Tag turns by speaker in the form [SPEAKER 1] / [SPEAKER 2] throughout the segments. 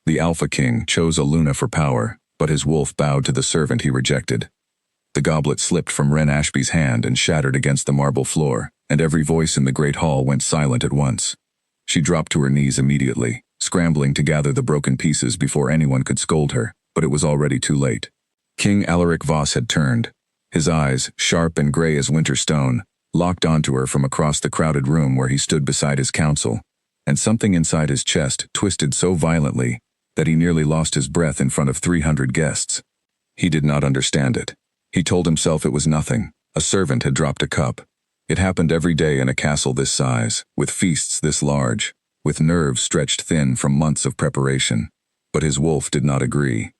[SPEAKER 1] The Alpha King chose a Luna for power, but his wolf bowed to the servant he rejected. The goblet slipped from Ren Ashby's hand and shattered against the marble floor, and every voice in the great hall went silent at once. She dropped to her knees immediately, scrambling to gather the broken pieces before anyone could scold her, but it was already too late. King Alaric Voss had turned. His eyes, sharp and gray as winter stone, locked onto her from across the crowded room where he stood beside his council, and something inside his chest twisted so violently that he nearly lost his breath in front of 300 guests. He did not understand it. He told himself it was nothing. A servant had dropped a cup. It happened every day in a castle this size, with feasts this large, with nerves stretched thin from months of preparation. But his wolf did not agree.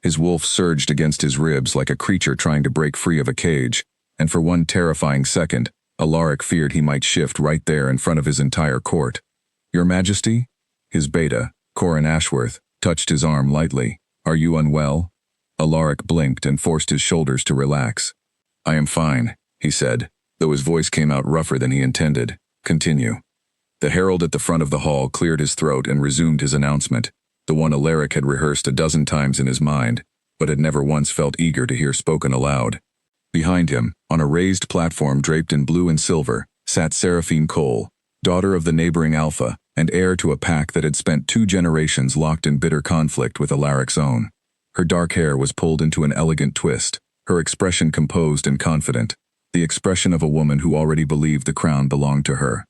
[SPEAKER 1] His wolf surged against his ribs like a creature trying to break free of a cage, and for one terrifying second, Alaric feared he might shift right there in front of his entire court. "Your Majesty?" His beta, Corin Ashworth, touched his arm lightly. "Are you unwell?" Alaric blinked and forced his shoulders to relax. "I am fine," he said, though his voice came out rougher than he intended. "Continue." The herald at the front of the hall cleared his throat and resumed his announcement, the one Alaric had rehearsed a dozen times in his mind, but had never once felt eager to hear spoken aloud. Behind him, on a raised platform draped in blue and silver, sat Seraphine Cole, daughter of the neighboring Alpha, and heir to a pack that had spent 2 generations locked in bitter conflict with Alaric's own. Her dark hair was pulled into an elegant twist, her expression composed and confident, the expression of a woman who already believed the crown belonged to her.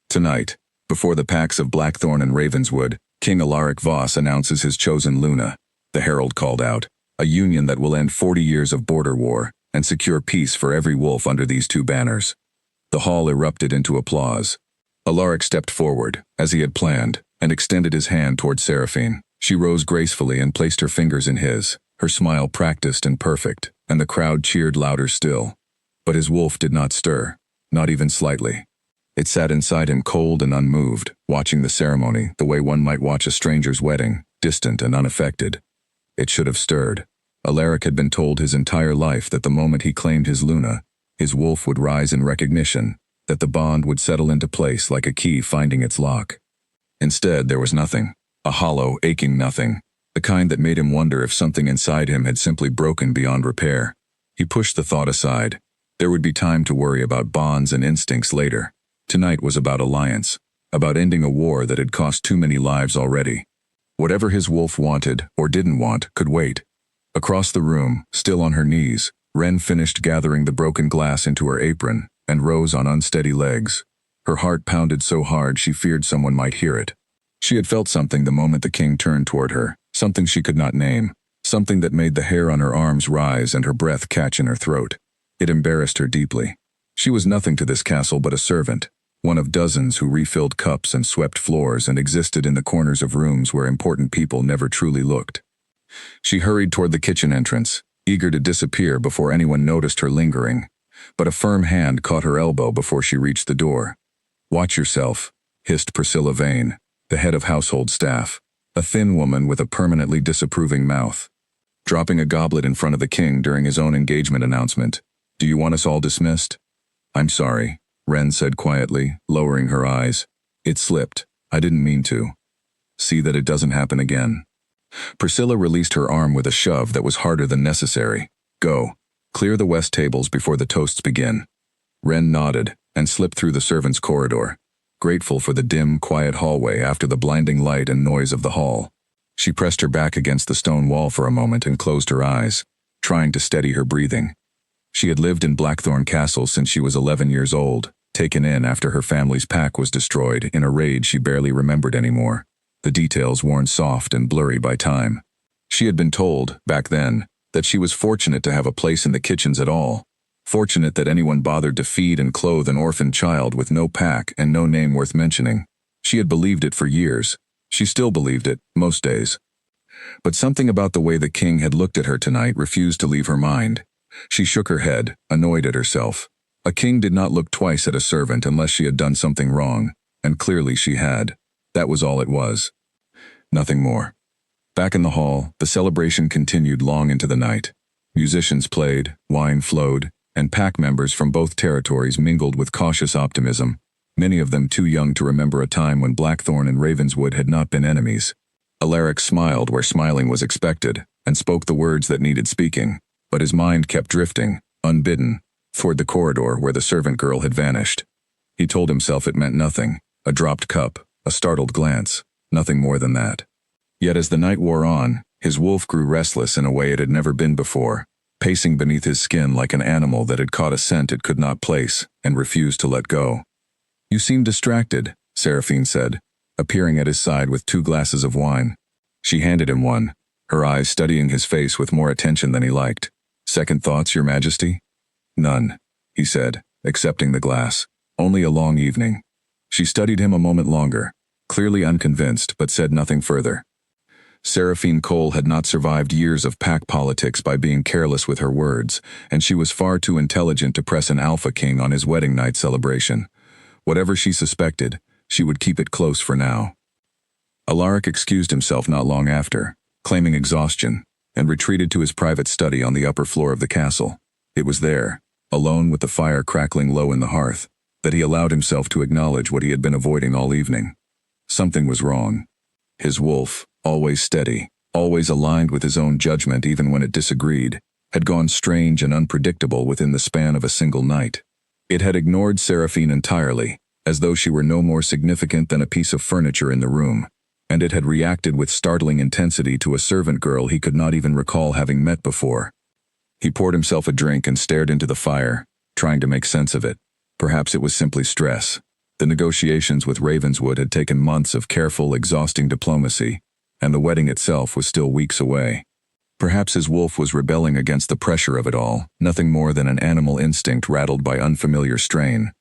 [SPEAKER 1] Tonight, before the packs of Blackthorn and Ravenswood, King Alaric Voss announces his chosen Luna, the herald called out, a union that will end 40 years of border war and secure peace for every wolf under these 2 banners. The hall erupted into applause. Alaric stepped forward, as he had planned, and extended his hand toward Seraphine. She rose gracefully and placed her fingers in his, her smile practiced and perfect, and the crowd cheered louder still. But his wolf did not stir, not even slightly. It sat inside him cold and unmoved, watching the ceremony the way one might watch a stranger's wedding, distant and unaffected. It should have stirred. Alaric had been told his entire life that the moment he claimed his Luna, his wolf would rise in recognition, that the bond would settle into place like a key finding its lock. Instead, there was nothing, a hollow, aching nothing, the kind that made him wonder if something inside him had simply broken beyond repair. He pushed the thought aside. There would be time to worry about bonds and instincts later. Tonight was about alliance, about ending a war that had cost too many lives already. Whatever his wolf wanted, or didn't want, could wait. Across the room, still on her knees, Ren finished gathering the broken glass into her apron and rose on unsteady legs. Her heart pounded so hard she feared someone might hear it. She had felt something the moment the king turned toward her, something she could not name, something that made the hair on her arms rise and her breath catch in her throat. It embarrassed her deeply. She was nothing to this castle but a servant, one of dozens who refilled cups and swept floors and existed in the corners of rooms where important people never truly looked. She hurried toward the kitchen entrance, eager to disappear before anyone noticed her lingering, but a firm hand caught her elbow before she reached the door. "Watch yourself," hissed Priscilla Vane, the head of household staff, a thin woman with a permanently disapproving mouth. Dropping a goblet in front of the king during his own engagement announcement. "Do you want us all dismissed?" "I'm sorry," Ren said quietly, lowering her eyes. "It slipped. I didn't mean to. See that it doesn't happen again." Priscilla released her arm with a shove that was harder than necessary. "Go. Clear the west tables before the toasts begin." Ren nodded and slipped through the servants' corridor, grateful for the dim, quiet hallway after the blinding light and noise of the hall. She pressed her back against the stone wall for a moment and closed her eyes, trying to steady her breathing. She had lived in Blackthorn Castle since she was 11 years old, taken in after her family's pack was destroyed in a raid she barely remembered anymore, the details worn soft and blurry by time. She had been told, back then, that she was fortunate to have a place in the kitchens at all, fortunate that anyone bothered to feed and clothe an orphan child with no pack and no name worth mentioning. She had believed it for years. She still believed it, most days. But something about the way the king had looked at her tonight refused to leave her mind. She shook her head, annoyed at herself. A king did not look twice at a servant unless she had done something wrong, and clearly she had. That was all it was. Nothing more. Back in the hall, the celebration continued long into the night. Musicians played, wine flowed, and pack members from both territories mingled with cautious optimism, many of them too young to remember a time when Blackthorn and Ravenswood had not been enemies. Alaric smiled where smiling was expected, and spoke the words that needed speaking, but his mind kept drifting, unbidden, toward the corridor where the servant girl had vanished. He told himself it meant nothing, a dropped cup, a startled glance, nothing more than that. Yet as the night wore on, his wolf grew restless in a way it had never been before, pacing beneath his skin like an animal that had caught a scent it could not place and refused to let go. "You seem distracted," Seraphine said, appearing at his side with 2 glasses of wine. She handed him one, her eyes studying his face with more attention than he liked. "Second thoughts, Your Majesty?" "None," he said, accepting the glass. "Only a long evening." She studied him a moment longer, clearly unconvinced, but said nothing further. Seraphine Cole had not survived years of pack politics by being careless with her words, and she was far too intelligent to press an alpha king on his wedding night celebration. Whatever she suspected, she would keep it close for now. Alaric excused himself not long after, claiming exhaustion, and retreated to his private study on the upper floor of the castle. It was there, alone with the fire crackling low in the hearth, that he allowed himself to acknowledge what he had been avoiding all evening. Something was wrong. His wolf, always steady, always aligned with his own judgment even when it disagreed, had gone strange and unpredictable within the span of a single night. It had ignored Seraphine entirely, as though she were no more significant than a piece of furniture in the room, and it had reacted with startling intensity to a servant girl he could not even recall having met before. He poured himself a drink and stared into the fire, trying to make sense of it. Perhaps it was simply stress. The negotiations with Ravenswood had taken months of careful, exhausting diplomacy, and the wedding itself was still weeks away. Perhaps his wolf was rebelling against the pressure of it all, nothing more than an animal instinct rattled by unfamiliar strain.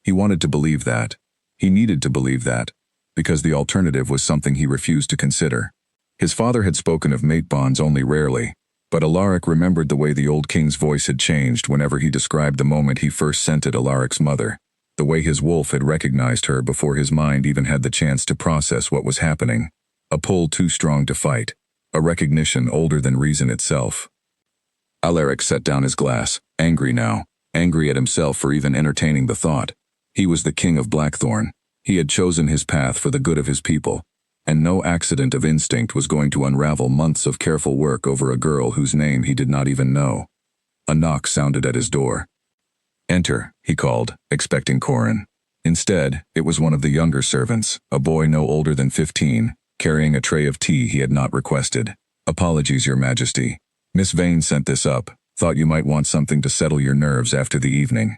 [SPEAKER 1] He wanted to believe that. He needed to believe that, because the alternative was something he refused to consider. His father had spoken of mate bonds only rarely, but Alaric remembered the way the old king's voice had changed whenever he described the moment he first scented Alaric's mother, the way his wolf had recognized her before his mind even had the chance to process what was happening. A pull too strong to fight, a recognition older than reason itself. Alaric set down his glass, angry now, angry at himself for even entertaining the thought. He was the king of Blackthorn. He had chosen his path for the good of his people, and no accident of instinct was going to unravel months of careful work over a girl whose name he did not even know. A knock sounded at his door. "Enter," he called, expecting Corin. Instead, it was one of the younger servants, a boy no older than 15, carrying a tray of tea he had not requested. "Apologies, Your Majesty. Miss Vane sent this up. Thought you might want something to settle your nerves after the evening."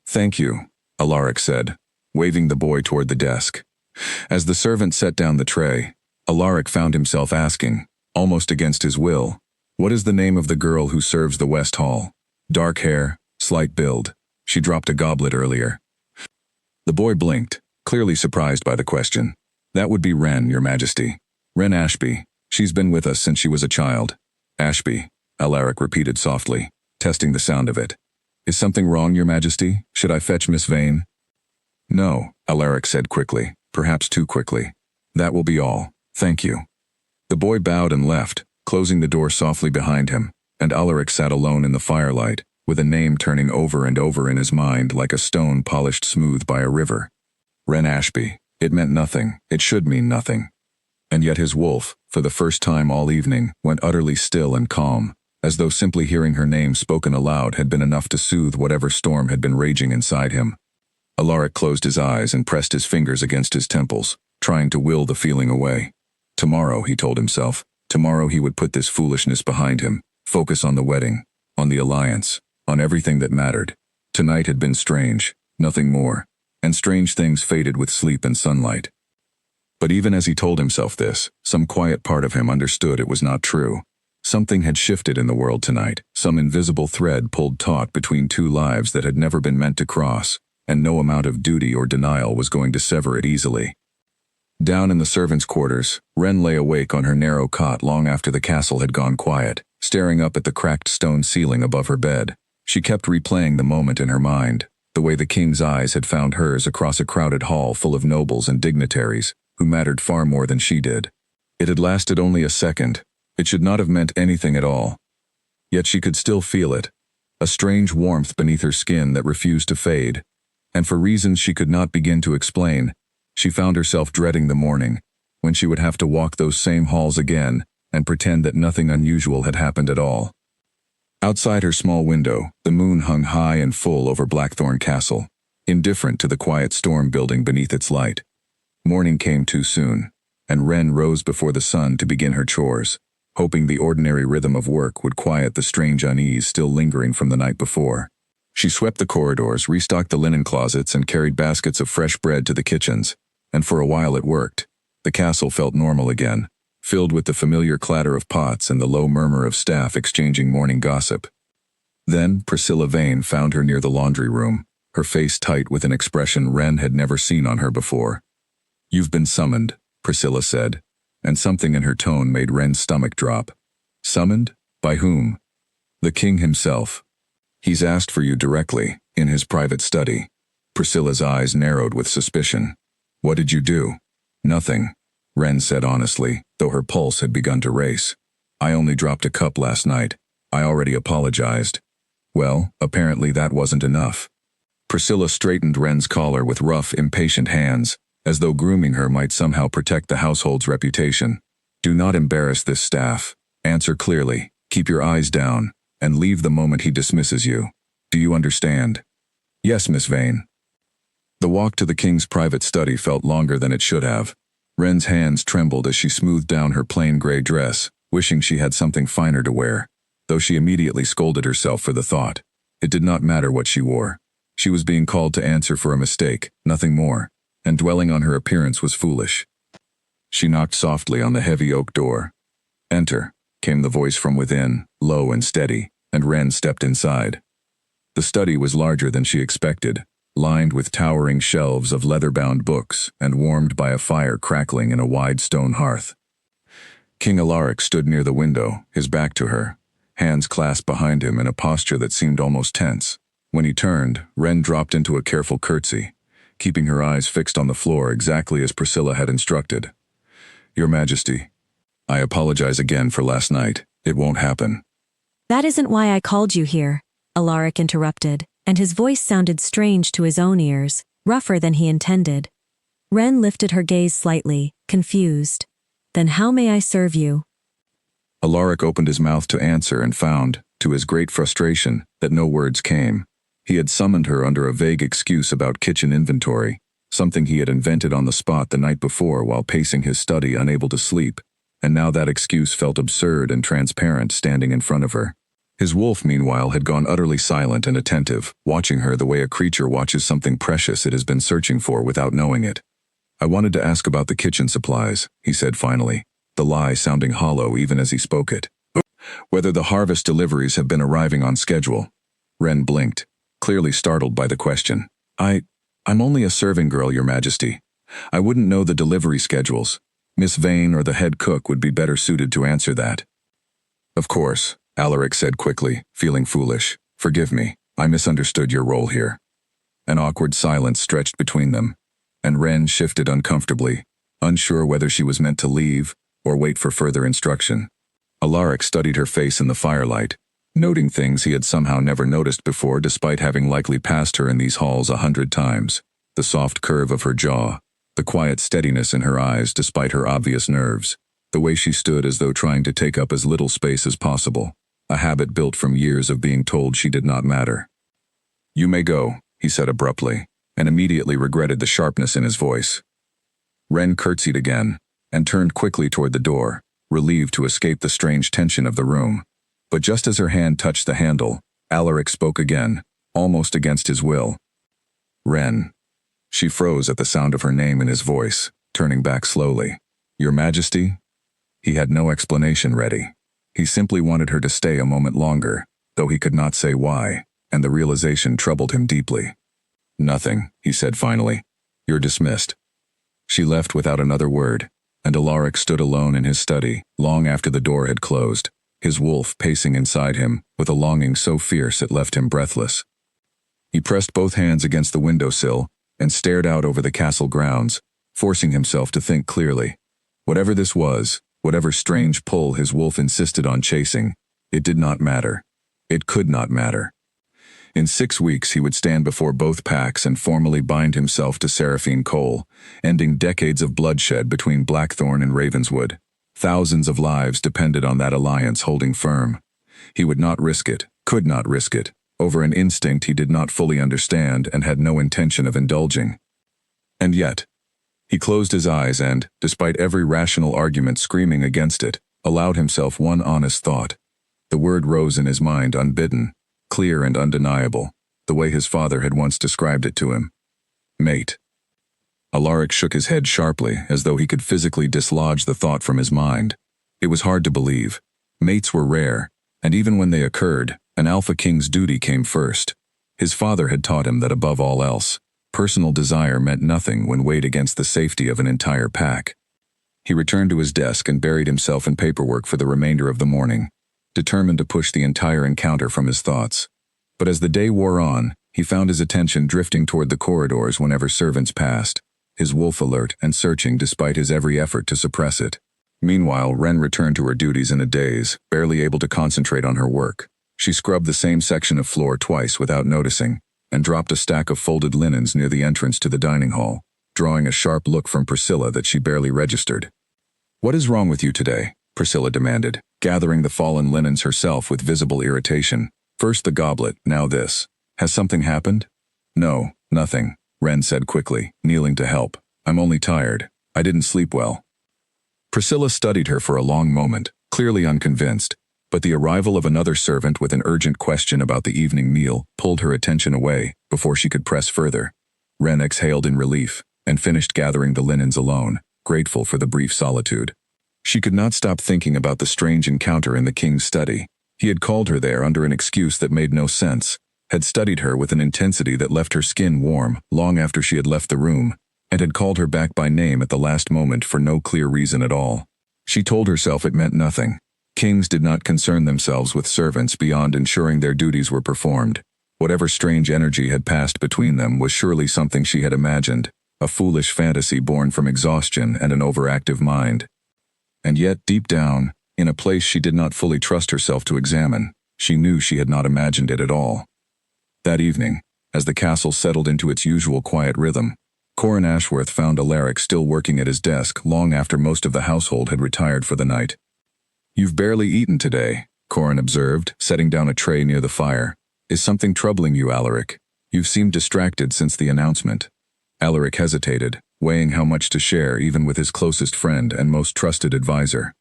[SPEAKER 1] "Thank you," Alaric said, waving the boy toward the desk. As the servant set down the tray, Alaric found himself asking, almost against his will, "What is the name of the girl who serves the West Hall? Dark hair, slight build. She dropped a goblet earlier." The boy blinked, clearly surprised by the question. "That would be Wren, Your Majesty. Wren Ashby. She's been with us since she was a child." "Ashby," Alaric repeated softly, testing the sound of it. "Is something wrong, Your Majesty? Should I fetch Miss Vane?" "No," Alaric said quickly, perhaps too quickly. "That will be all. Thank you." The boy bowed and left, closing the door softly behind him, and Alaric sat alone in the firelight, with a name turning over and over in his mind like a stone polished smooth by a river. Wren Ashby. It meant nothing. It should mean nothing. And yet his wolf, for the first time all evening, went utterly still and calm, as though simply hearing her name spoken aloud had been enough to soothe whatever storm had been raging inside him. Alaric closed his eyes and pressed his fingers against his temples, trying to will the feeling away. Tomorrow, he told himself, tomorrow he would put this foolishness behind him, focus on the wedding, on the alliance, on everything that mattered. Tonight had been strange, nothing more, and strange things faded with sleep and sunlight. But even as he told himself this, some quiet part of him understood it was not true. Something had shifted in the world tonight, some invisible thread pulled taut between two lives that had never been meant to cross, and no amount of duty or denial was going to sever it easily. Down in the servants' quarters, Wren lay awake on her narrow cot long after the castle had gone quiet, staring up at the cracked stone ceiling above her bed. She kept replaying the moment in her mind, the way the king's eyes had found hers across a crowded hall full of nobles and dignitaries, who mattered far more than she did. It had lasted only a second. It should not have meant anything at all. Yet she could still feel it, a strange warmth beneath her skin that refused to fade, and for reasons she could not begin to explain, she found herself dreading the morning, when she would have to walk those same halls again and pretend that nothing unusual had happened at all. Outside her small window, the moon hung high and full over Blackthorn Castle, indifferent to the quiet storm building beneath its light. Morning came too soon, and Wren rose before the sun to begin her chores, hoping the ordinary rhythm of work would quiet the strange unease still lingering from the night before. She swept the corridors, restocked the linen closets, and carried baskets of fresh bread to the kitchens, and for a while it worked. The castle felt normal again, filled with the familiar clatter of pots and the low murmur of staff exchanging morning gossip. Then Priscilla Vane found her near the laundry room, her face tight with an expression Wren had never seen on her before. "You've been summoned," Priscilla said, and something in her tone made Wren's stomach drop. "Summoned? By whom?" "The king himself. He's asked for you directly, in his private study." Priscilla's eyes narrowed with suspicion. "What did you do?" "Nothing," Wren said honestly, though her pulse had begun to race. "I only dropped a cup last night. I already apologized." "Well, apparently that wasn't enough." Priscilla straightened Wren's collar with rough, impatient hands, as though grooming her might somehow protect the household's reputation. "Do not embarrass this staff. Answer clearly, keep your eyes down, and leave the moment he dismisses you. Do you understand?" "Yes, Miss Vane." The walk to the king's private study felt longer than it should have. Wren's hands trembled as she smoothed down her plain gray dress, wishing she had something finer to wear, though she immediately scolded herself for the thought. It did not matter what she wore. She was being called to answer for a mistake, nothing more, and dwelling on her appearance was foolish. She knocked softly on the heavy oak door. "Enter," came the voice from within, low and steady, and Wren stepped inside. The study was larger than she expected, lined with towering shelves of leather-bound books and warmed by a fire crackling in a wide stone hearth. King Alaric stood near the window, his back to her, hands clasped behind him in a posture that seemed almost tense. When he turned, Wren dropped into a careful curtsy, keeping her eyes fixed on the floor exactly as Priscilla had instructed. "Your Majesty, I apologize again for last night. It won't happen."
[SPEAKER 2] "That isn't why I called you here," Alaric interrupted, and his voice sounded strange to his own ears, rougher than he intended. Wren lifted her gaze slightly, confused. "Then how may I serve you?"
[SPEAKER 1] Alaric opened his mouth to answer and found, to his great frustration, that no words came. He had summoned her under a vague excuse about kitchen inventory, something he had invented on the spot the night before while pacing his study unable to sleep, and now that excuse felt absurd and transparent standing in front of her. His wolf, meanwhile, had gone utterly silent and attentive, watching her the way a creature watches something precious it has been searching for without knowing it. "I wanted to ask about the kitchen supplies," he said finally, the lie sounding hollow even as he spoke it. "Whether the harvest deliveries have been arriving on schedule." Wren blinked, clearly startled by the question. I'm only a serving girl, Your Majesty. I wouldn't know the delivery schedules. Miss Vane or the head cook would be better suited to answer that." "Of course," Alaric said quickly, feeling foolish. "Forgive me, I misunderstood your role here." An awkward silence stretched between them, and Wren shifted uncomfortably, unsure whether she was meant to leave or wait for further instruction. Alaric studied her face in the firelight, noting things he had somehow never noticed before despite having likely passed her in these halls 100 times. The soft curve of her jaw, the quiet steadiness in her eyes despite her obvious nerves, the way she stood as though trying to take up as little space as possible, a habit built from years of being told she did not matter. "You may go," he said abruptly, and immediately regretted the sharpness in his voice. Wren curtsied again, and turned quickly toward the door, relieved to escape the strange tension of the room. But just as her hand touched the handle, Alaric spoke again, almost against his will. "Wren." She froze at the sound of her name in his voice, turning back slowly. "Your Majesty?" He had no explanation ready. He simply wanted her to stay a moment longer, though he could not say why, and the realization troubled him deeply. "Nothing," he said finally. "You're dismissed." She left without another word, and Alaric stood alone in his study, long after the door had closed, his wolf pacing inside him, with a longing so fierce it left him breathless. He pressed both hands against the windowsill and stared out over the castle grounds, forcing himself to think clearly. Whatever this was, whatever strange pull his wolf insisted on chasing, it did not matter. It could not matter. In 6 weeks he would stand before both packs and formally bind himself to Seraphine Cole, ending decades of bloodshed between Blackthorn and Ravenswood. Thousands of lives depended on that alliance holding firm. He would not risk it, could not risk it, over an instinct he did not fully understand and had no intention of indulging. And yet, he closed his eyes and, despite every rational argument screaming against it, allowed himself one honest thought. The word rose in his mind unbidden, clear and undeniable, the way his father had once described it to him. Mate. Alaric shook his head sharply, as though he could physically dislodge the thought from his mind. It was hard to believe. Mates were rare, and even when they occurred, an alpha king's duty came first. His father had taught him that above all else, personal desire meant nothing when weighed against the safety of an entire pack. He returned to his desk and buried himself in paperwork for the remainder of the morning, determined to push the entire encounter from his thoughts. But as the day wore on, he found his attention drifting toward the corridors whenever servants passed, his wolf alert and searching despite his every effort to suppress it. Meanwhile, Wren returned to her duties in a daze, barely able to concentrate on her work. She scrubbed the same section of floor twice without noticing, and dropped a stack of folded linens near the entrance to the dining hall, drawing a sharp look from Priscilla that she barely registered. "What is wrong with you today?" Priscilla demanded, gathering the fallen linens herself with visible irritation. First the goblet, now this. "Has something happened?" "No, nothing," Wren said quickly, kneeling to help. "I'm only tired. I didn't sleep well." Priscilla studied her for a long moment, clearly unconvinced, but the arrival of another servant with an urgent question about the evening meal pulled her attention away before she could press further. Wren exhaled in relief and finished gathering the linens alone, grateful for the brief solitude. She could not stop thinking about the strange encounter in the king's study. He had called her there under an excuse that made no sense, had studied her with an intensity that left her skin warm long after she had left the room, and had called her back by name at the last moment for no clear reason at all. She told herself it meant nothing. Kings did not concern themselves with servants beyond ensuring their duties were performed. Whatever strange energy had passed between them was surely something she had imagined, a foolish fantasy born from exhaustion and an overactive mind. And yet, deep down, in a place she did not fully trust herself to examine, she knew she had not imagined it at all. That evening, as the castle settled into its usual quiet rhythm, Corin Ashworth found Alaric still working at his desk long after most of the household had retired for the night. "You've barely eaten today," Corin observed, setting down a tray near the fire. "Is something troubling you, Alaric? You've seemed distracted since the announcement." Alaric hesitated, weighing how much to share even with his closest friend and most trusted advisor.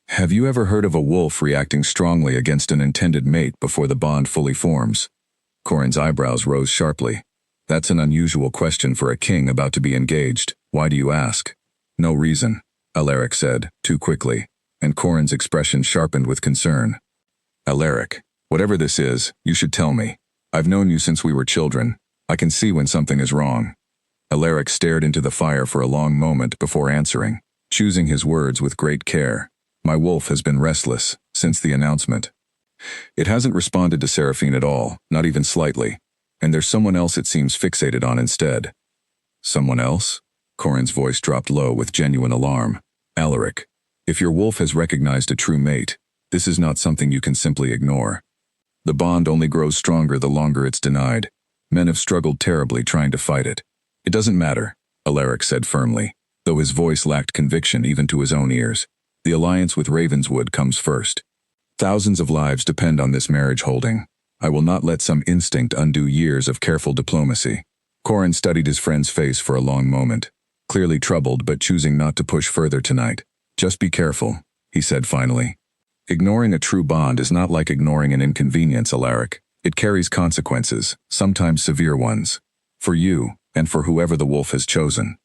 [SPEAKER 1] "Have you ever heard of a wolf reacting strongly against an intended mate before the bond fully forms?" Corin's eyebrows rose sharply. "That's an unusual question for a king about to be engaged. Why do you ask?" "No reason," Alaric said, too quickly, and Corin's expression sharpened with concern. "Alaric, whatever this is, you should tell me. I've known you since we were children. I can see when something is wrong." Alaric stared into the fire for a long moment before answering, choosing his words with great care. "My wolf has been restless since the announcement. It hasn't responded to Seraphine at all, not even slightly, and there's someone else it seems fixated on instead." "Someone else?" Corin's voice dropped low with genuine alarm. "Alaric, if your wolf has recognized a true mate, this is not something you can simply ignore. The bond only grows stronger the longer it's denied. Men have struggled terribly trying to fight it." "It doesn't matter," Alaric said firmly, though his voice lacked conviction even to his own ears. "The alliance with Ravenswood comes first. Thousands of lives depend on this marriage holding. I will not let some instinct undo years of careful diplomacy." Corin studied his friend's face for a long moment, clearly troubled but choosing not to push further tonight. "Just be careful," he said finally. "Ignoring a true bond is not like ignoring an inconvenience, Alaric. It carries consequences, sometimes severe ones. For you, and for whoever the wolf has chosen."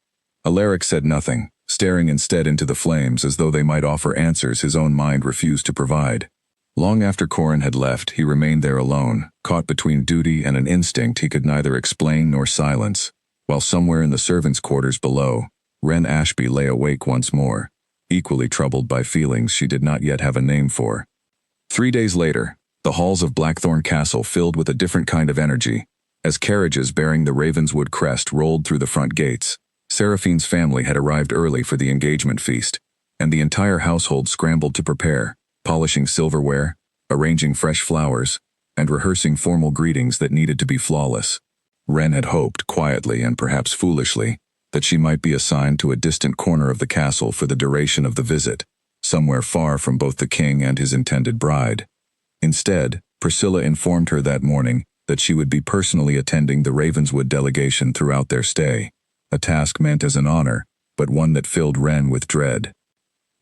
[SPEAKER 1] Alaric said nothing, staring instead into the flames as though they might offer answers his own mind refused to provide. Long after Corin had left, he remained there alone, caught between duty and an instinct he could neither explain nor silence, while somewhere in the servants' quarters below, Wren Ashby lay awake once more, equally troubled by feelings she did not yet have a name for. 3 days later, the halls of Blackthorn Castle filled with a different kind of energy, as carriages bearing the Ravenswood crest rolled through the front gates. Seraphine's family had arrived early for the engagement feast, and the entire household scrambled to prepare, polishing silverware, arranging fresh flowers, and rehearsing formal greetings that needed to be flawless. Wren had hoped, quietly and perhaps foolishly, that she might be assigned to a distant corner of the castle for the duration of the visit, somewhere far from both the king and his intended bride. Instead, Priscilla informed her that morning that she would be personally attending the Ravenswood delegation throughout their stay, a task meant as an honor, but one that filled Wren with dread.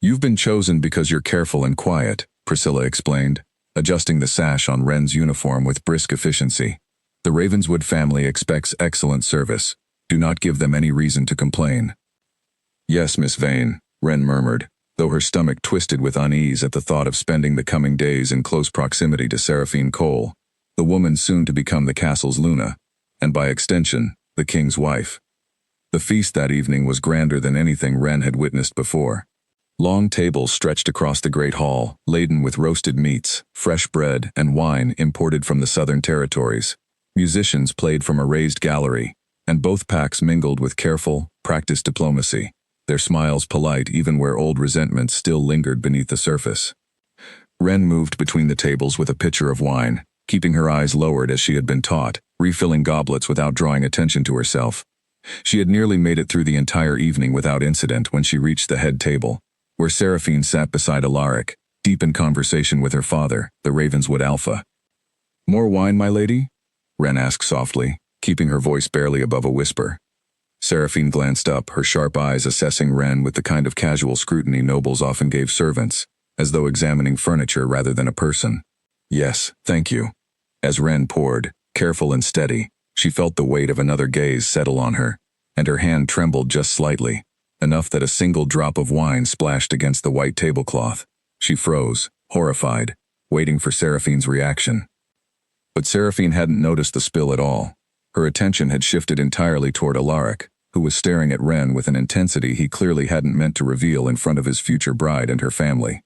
[SPEAKER 1] "You've been chosen because you're careful and quiet," Priscilla explained, adjusting the sash on Wren's uniform with brisk efficiency. "The Ravenswood family expects excellent service. Do not give them any reason to complain." "Yes, Miss Vane," Wren murmured, though her stomach twisted with unease at the thought of spending the coming days in close proximity to Seraphine Cole, the woman soon to become the castle's Luna, and by extension, the king's wife. The feast that evening was grander than anything Wren had witnessed before. Long tables stretched across the great hall, laden with roasted meats, fresh bread, and wine imported from the southern territories. Musicians played from a raised gallery, and both packs mingled with careful, practiced diplomacy, their smiles polite even where old resentments still lingered beneath the surface. Wren moved between the tables with a pitcher of wine, keeping her eyes lowered as she had been taught, refilling goblets without drawing attention to herself. She had nearly made it through the entire evening without incident when she reached the head table, where Seraphine sat beside Alaric, deep in conversation with her father, the Ravenswood Alpha. "More wine, my lady?" Wren asked softly, keeping her voice barely above a whisper. Seraphine glanced up, her sharp eyes assessing Wren with the kind of casual scrutiny nobles often gave servants, as though examining furniture rather than a person. "Yes, thank you." As Wren poured, careful and steady, she felt the weight of another gaze settle on her, and her hand trembled just slightly, enough that a single drop of wine splashed against the white tablecloth. She froze, horrified, waiting for Seraphine's reaction. But Seraphine hadn't noticed the spill at all. Her attention had shifted entirely toward Alaric, who was staring at Wren with an intensity he clearly hadn't meant to reveal in front of his future bride and her family.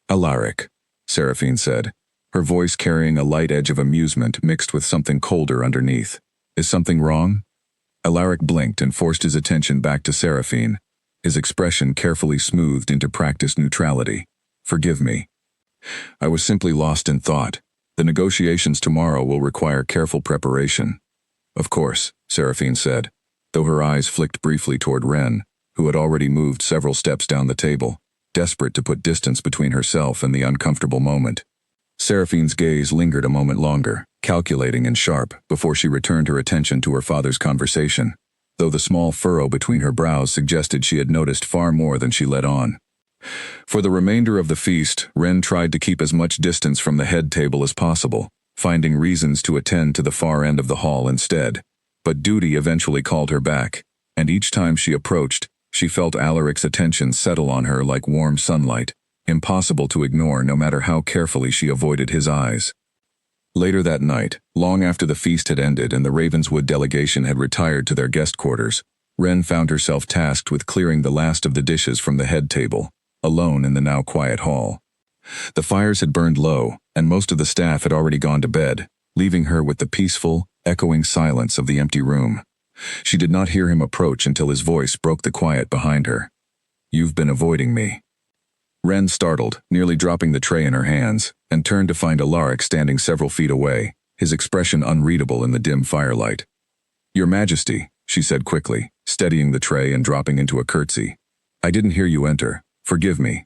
[SPEAKER 1] "Alaric," Seraphine said, her voice carrying a light edge of amusement mixed with something colder underneath. "Is something wrong?" Alaric blinked and forced his attention back to Seraphine, his expression carefully smoothed into practiced neutrality. "Forgive me. I was simply lost in thought. The negotiations tomorrow will require careful preparation." "Of course," Seraphine said, though her eyes flicked briefly toward Wren, who had already moved several steps down the table, desperate to put distance between herself and the uncomfortable moment. Seraphine's gaze lingered a moment longer, calculating and sharp, before she returned her attention to her father's conversation, though the small furrow between her brows suggested she had noticed far more than she let on. For the remainder of the feast, Wren tried to keep as much distance from the head table as possible, finding reasons to attend to the far end of the hall instead. But duty eventually called her back, and each time she approached, she felt Alaric's attention settle on her like warm sunlight, impossible to ignore no matter how carefully she avoided his eyes. Later that night, long after the feast had ended and the Ravenswood delegation had retired to their guest quarters, Wren found herself tasked with clearing the last of the dishes from the head table, alone in the now quiet hall. The fires had burned low, and most of the staff had already gone to bed, leaving her with the peaceful, echoing silence of the empty room. She did not hear him approach until his voice broke the quiet behind her. "You've been avoiding me." Wren startled, nearly dropping the tray in her hands, and turned to find Alaric standing several feet away, his expression unreadable in the dim firelight. "Your Majesty," she said quickly, steadying the tray and dropping into a curtsy. "I didn't hear you enter. Forgive me."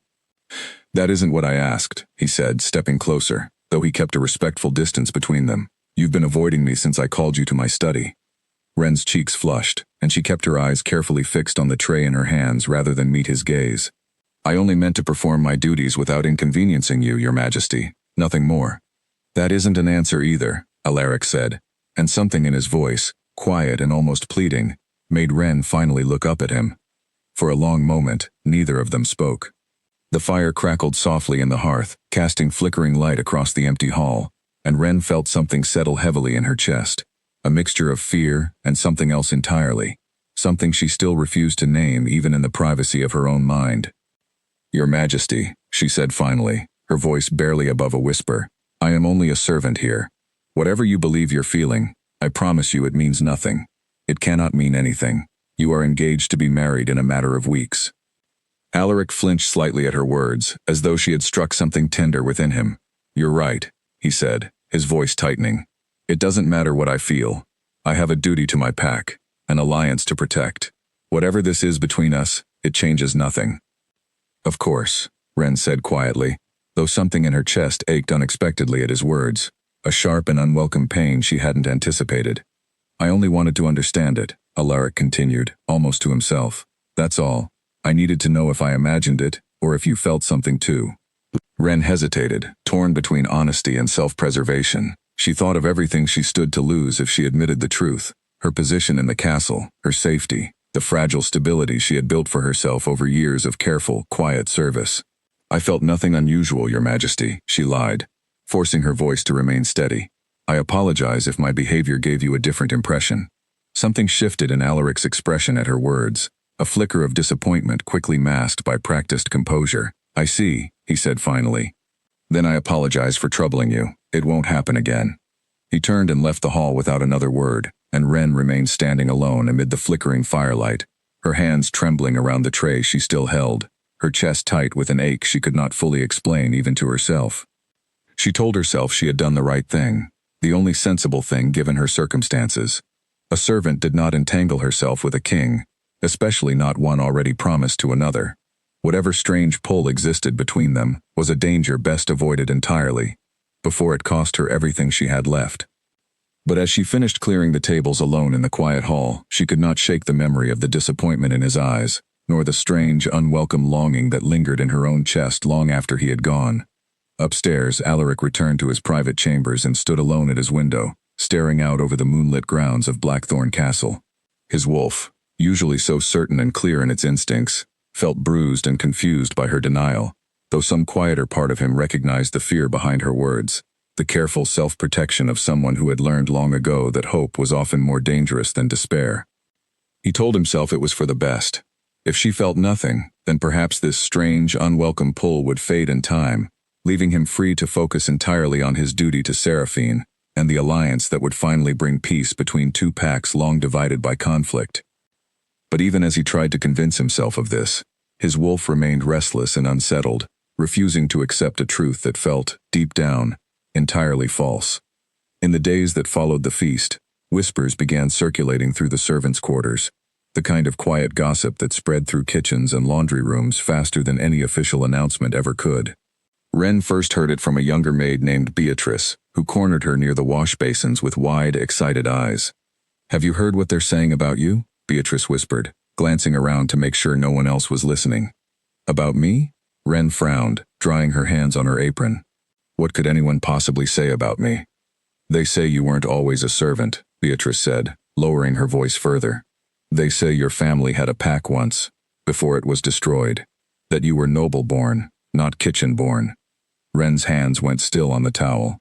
[SPEAKER 1] "That isn't what I asked," he said, stepping closer, though he kept a respectful distance between them. "You've been avoiding me since I called you to my study." Wren's cheeks flushed, and she kept her eyes carefully fixed on the tray in her hands rather than meet his gaze. "I only meant to perform my duties without inconveniencing you, Your Majesty. Nothing more." "That isn't an answer either," Alaric said, and something in his voice, quiet and almost pleading, made Wren finally look up at him. For a long moment, neither of them spoke. The fire crackled softly in the hearth, casting flickering light across the empty hall, and Wren felt something settle heavily in her chest, a mixture of fear and something else entirely, something she still refused to name even in the privacy of her own mind. "Your Majesty," she said finally, her voice barely above a whisper, "I am only a servant here. Whatever you believe you're feeling, I promise you it means nothing. It cannot mean anything. You are engaged to be married in a matter of weeks." Alaric flinched slightly at her words, as though she had struck something tender within him. "You're right," he said, his voice tightening. "It doesn't matter what I feel. I have a duty to my pack, an alliance to protect. Whatever this is between us, it changes nothing." "Of course," Ren said quietly, though something in her chest ached unexpectedly at his words, a sharp and unwelcome pain she hadn't anticipated. "I only wanted to understand it," Alaric continued, almost to himself. "That's all. I needed to know if I imagined it, or if you felt something too." Ren hesitated, torn between honesty and self-preservation. She thought of everything she stood to lose if she admitted the truth: her position in the castle, her safety, the fragile stability she had built for herself over years of careful, quiet service. "I felt nothing unusual, Your Majesty," she lied, forcing her voice to remain steady. "I apologize if my behavior gave you a different impression." Something shifted in Alaric's expression at her words, a flicker of disappointment quickly masked by practiced composure. "I see," he said finally. "Then I apologize for troubling you. It won't happen again." He turned and left the hall without another word, and Ren remained standing alone amid the flickering firelight, her hands trembling around the tray she still held, her chest tight with an ache she could not fully explain even to herself. She told herself she had done the right thing, the only sensible thing given her circumstances. A servant did not entangle herself with a king, especially not one already promised to another. Whatever strange pull existed between them was a danger best avoided entirely, before it cost her everything she had left. But as she finished clearing the tables alone in the quiet hall, she could not shake the memory of the disappointment in his eyes, nor the strange, unwelcome longing that lingered in her own chest long after he had gone. Upstairs, Alaric returned to his private chambers and stood alone at his window, staring out over the moonlit grounds of Blackthorn Castle. His wolf, usually so certain and clear in its instincts, felt bruised and confused by her denial, though some quieter part of him recognized the fear behind her words, the careful self-protection of someone who had learned long ago that hope was often more dangerous than despair. He told himself it was for the best. If she felt nothing, then perhaps this strange, unwelcome pull would fade in time, leaving him free to focus entirely on his duty to Seraphine and the alliance that would finally bring peace between two packs long divided by conflict. But even as he tried to convince himself of this, his wolf remained restless and unsettled, refusing to accept a truth that felt, deep down, entirely false. In the days that followed the feast, whispers began circulating through the servants' quarters, the kind of quiet gossip that spread through kitchens and laundry rooms faster than any official announcement ever could. Ren first heard it from a younger maid named Beatrice, who cornered her near the wash basins with wide, excited eyes. "Have you heard what they're saying about you?" Beatrice whispered, glancing around to make sure no one else was listening. "About me?" Ren frowned, drying her hands on her apron. "What could anyone possibly say about me?" "They say you weren't always a servant," Beatrice said, lowering her voice further. "They say your family had a pack once, before it was destroyed, that you were noble-born, not kitchen-born." Ren's hands went still on the towel.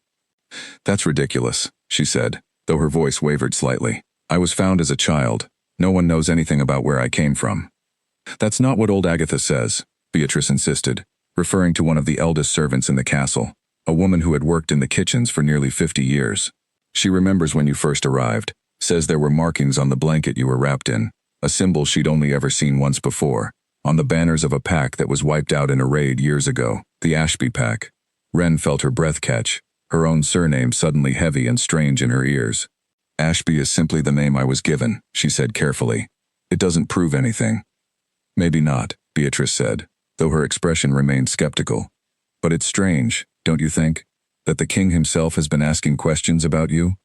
[SPEAKER 1] "That's ridiculous," she said, though her voice wavered slightly. "I was found as a child. No one knows anything about where I came from." "That's not what old Agatha says," Beatrice insisted, referring to one of the eldest servants in the castle, a woman who had worked in the kitchens for nearly 50 years. "She remembers when you first arrived, says there were markings on the blanket you were wrapped in, a symbol she'd only ever seen once before, on the banners of a pack that was wiped out in a raid years ago, the Ashby pack." Ren felt her breath catch, her own surname suddenly heavy and strange in her ears. "Ashby is simply the name I was given," she said carefully. "It doesn't prove anything." "Maybe not," Beatrice said, though her expression remained skeptical. "But it's strange, don't you think, that the king himself has been asking questions about you?"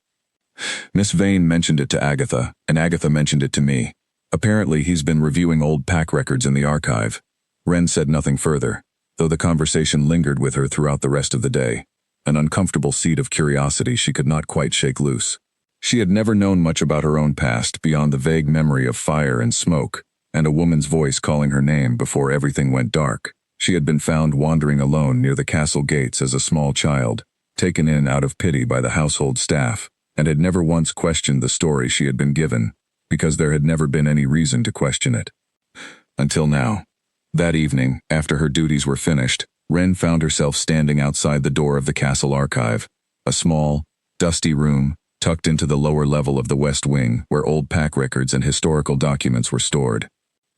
[SPEAKER 1] "Miss Vane mentioned it to Agatha, and Agatha mentioned it to me. Apparently he's been reviewing old pack records in the archive." Ren said nothing further, though the conversation lingered with her throughout the rest of the day, an uncomfortable seed of curiosity she could not quite shake loose. She had never known much about her own past beyond the vague memory of fire and smoke, and a woman's voice calling her name before everything went dark. She had been found wandering alone near the castle gates as a small child, taken in out of pity by the household staff, and had never once questioned the story she had been given, because there had never been any reason to question it. Until now. That evening, after her duties were finished, Ren found herself standing outside the door of the castle archive, a small, dusty room, tucked into the lower level of the west wing where old pack records and historical documents were stored.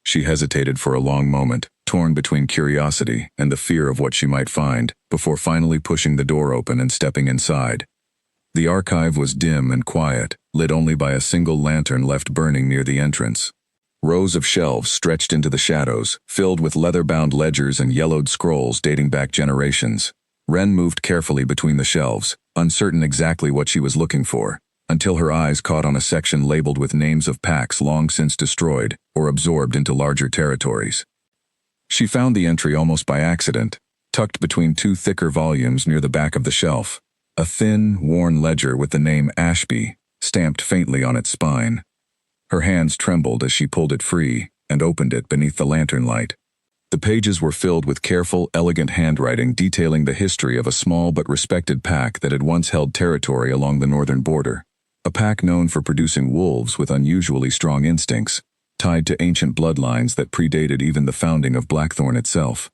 [SPEAKER 1] She hesitated for a long moment, torn between curiosity and the fear of what she might find, before finally pushing the door open and stepping inside. The archive was dim and quiet, lit only by a single lantern left burning near the entrance. Rows of shelves stretched into the shadows, filled with leather-bound ledgers and yellowed scrolls dating back generations. Ren moved carefully between the shelves, uncertain exactly what she was looking for, until her eyes caught on a section labeled with names of packs long since destroyed or absorbed into larger territories. She found the entry almost by accident, tucked between two thicker volumes near the back of the shelf. A thin, worn ledger with the name Ashby stamped faintly on its spine. Her hands trembled as she pulled it free and opened it beneath the lantern light. The pages were filled with careful, elegant handwriting detailing the history of a small but respected pack that had once held territory along the northern border. A pack known for producing wolves with unusually strong instincts, tied to ancient bloodlines that predated even the founding of Blackthorn itself.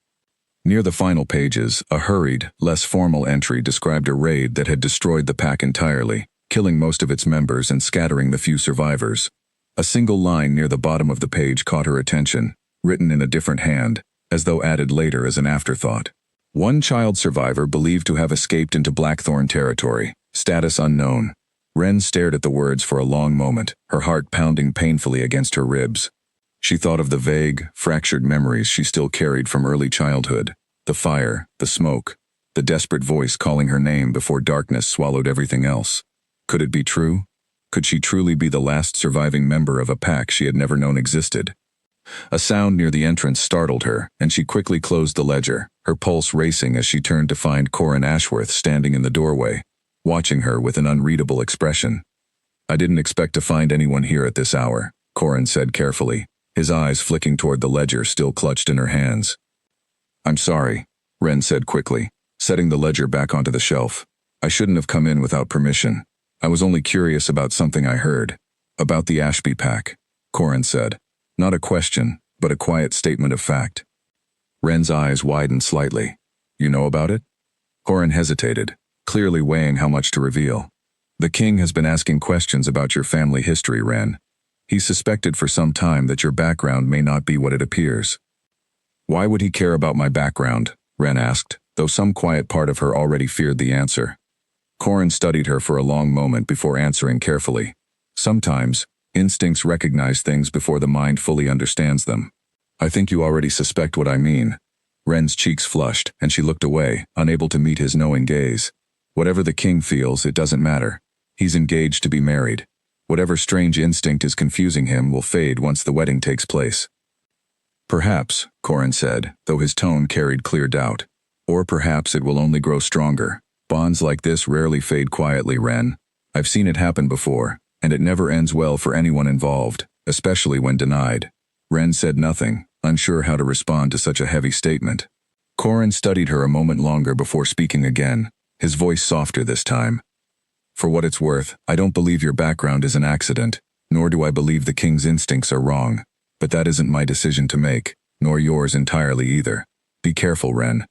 [SPEAKER 1] Near the final pages, a hurried, less formal entry described a raid that had destroyed the pack entirely, killing most of its members and scattering the few survivors. A single line near the bottom of the page caught her attention, written in a different hand, as though added later as an afterthought. One child survivor believed to have escaped into Blackthorn territory, status unknown. Ren stared at the words for a long moment, her heart pounding painfully against her ribs. She thought of the vague, fractured memories she still carried from early childhood, the fire, the smoke, the desperate voice calling her name before darkness swallowed everything else. Could it be true? Could she truly be the last surviving member of a pack she had never known existed? A sound near the entrance startled her, and she quickly closed the ledger, her pulse racing as she turned to find Corin Ashworth standing in the doorway, watching her with an unreadable expression. "I didn't expect to find anyone here at this hour," Corin said carefully, his eyes flicking toward the ledger still clutched in her hands. "I'm sorry," Ren said quickly, setting the ledger back onto the shelf. "I shouldn't have come in without permission. I was only curious about something I heard. About the Ashby pack," Corin said. Not a question, but a quiet statement of fact. Ren's eyes widened slightly. "You know about it?" Corin hesitated, clearly weighing how much to reveal. "The king has been asking questions about your family history, Ren. He suspected for some time that your background may not be what it appears." "Why would he care about my background?" Ren asked, though some quiet part of her already feared the answer. Corin studied her for a long moment before answering carefully. "Sometimes, instincts recognize things before the mind fully understands them. I think you already suspect what I mean." Ren's cheeks flushed, and she looked away, unable to meet his knowing gaze. "Whatever the king feels, it doesn't matter. He's engaged to be married. Whatever strange instinct is confusing him will fade once the wedding takes place." "Perhaps," Corin said, though his tone carried clear doubt. "Or perhaps it will only grow stronger. Bonds like this rarely fade quietly, Ren. I've seen it happen before, and it never ends well for anyone involved, especially when denied." Ren said nothing, unsure how to respond to such a heavy statement. Corin studied her a moment longer before speaking again, his voice softer this time. "For what it's worth, I don't believe your background is an accident, nor do I believe the king's instincts are wrong. But that isn't my decision to make, nor yours entirely either. Be careful, Ren.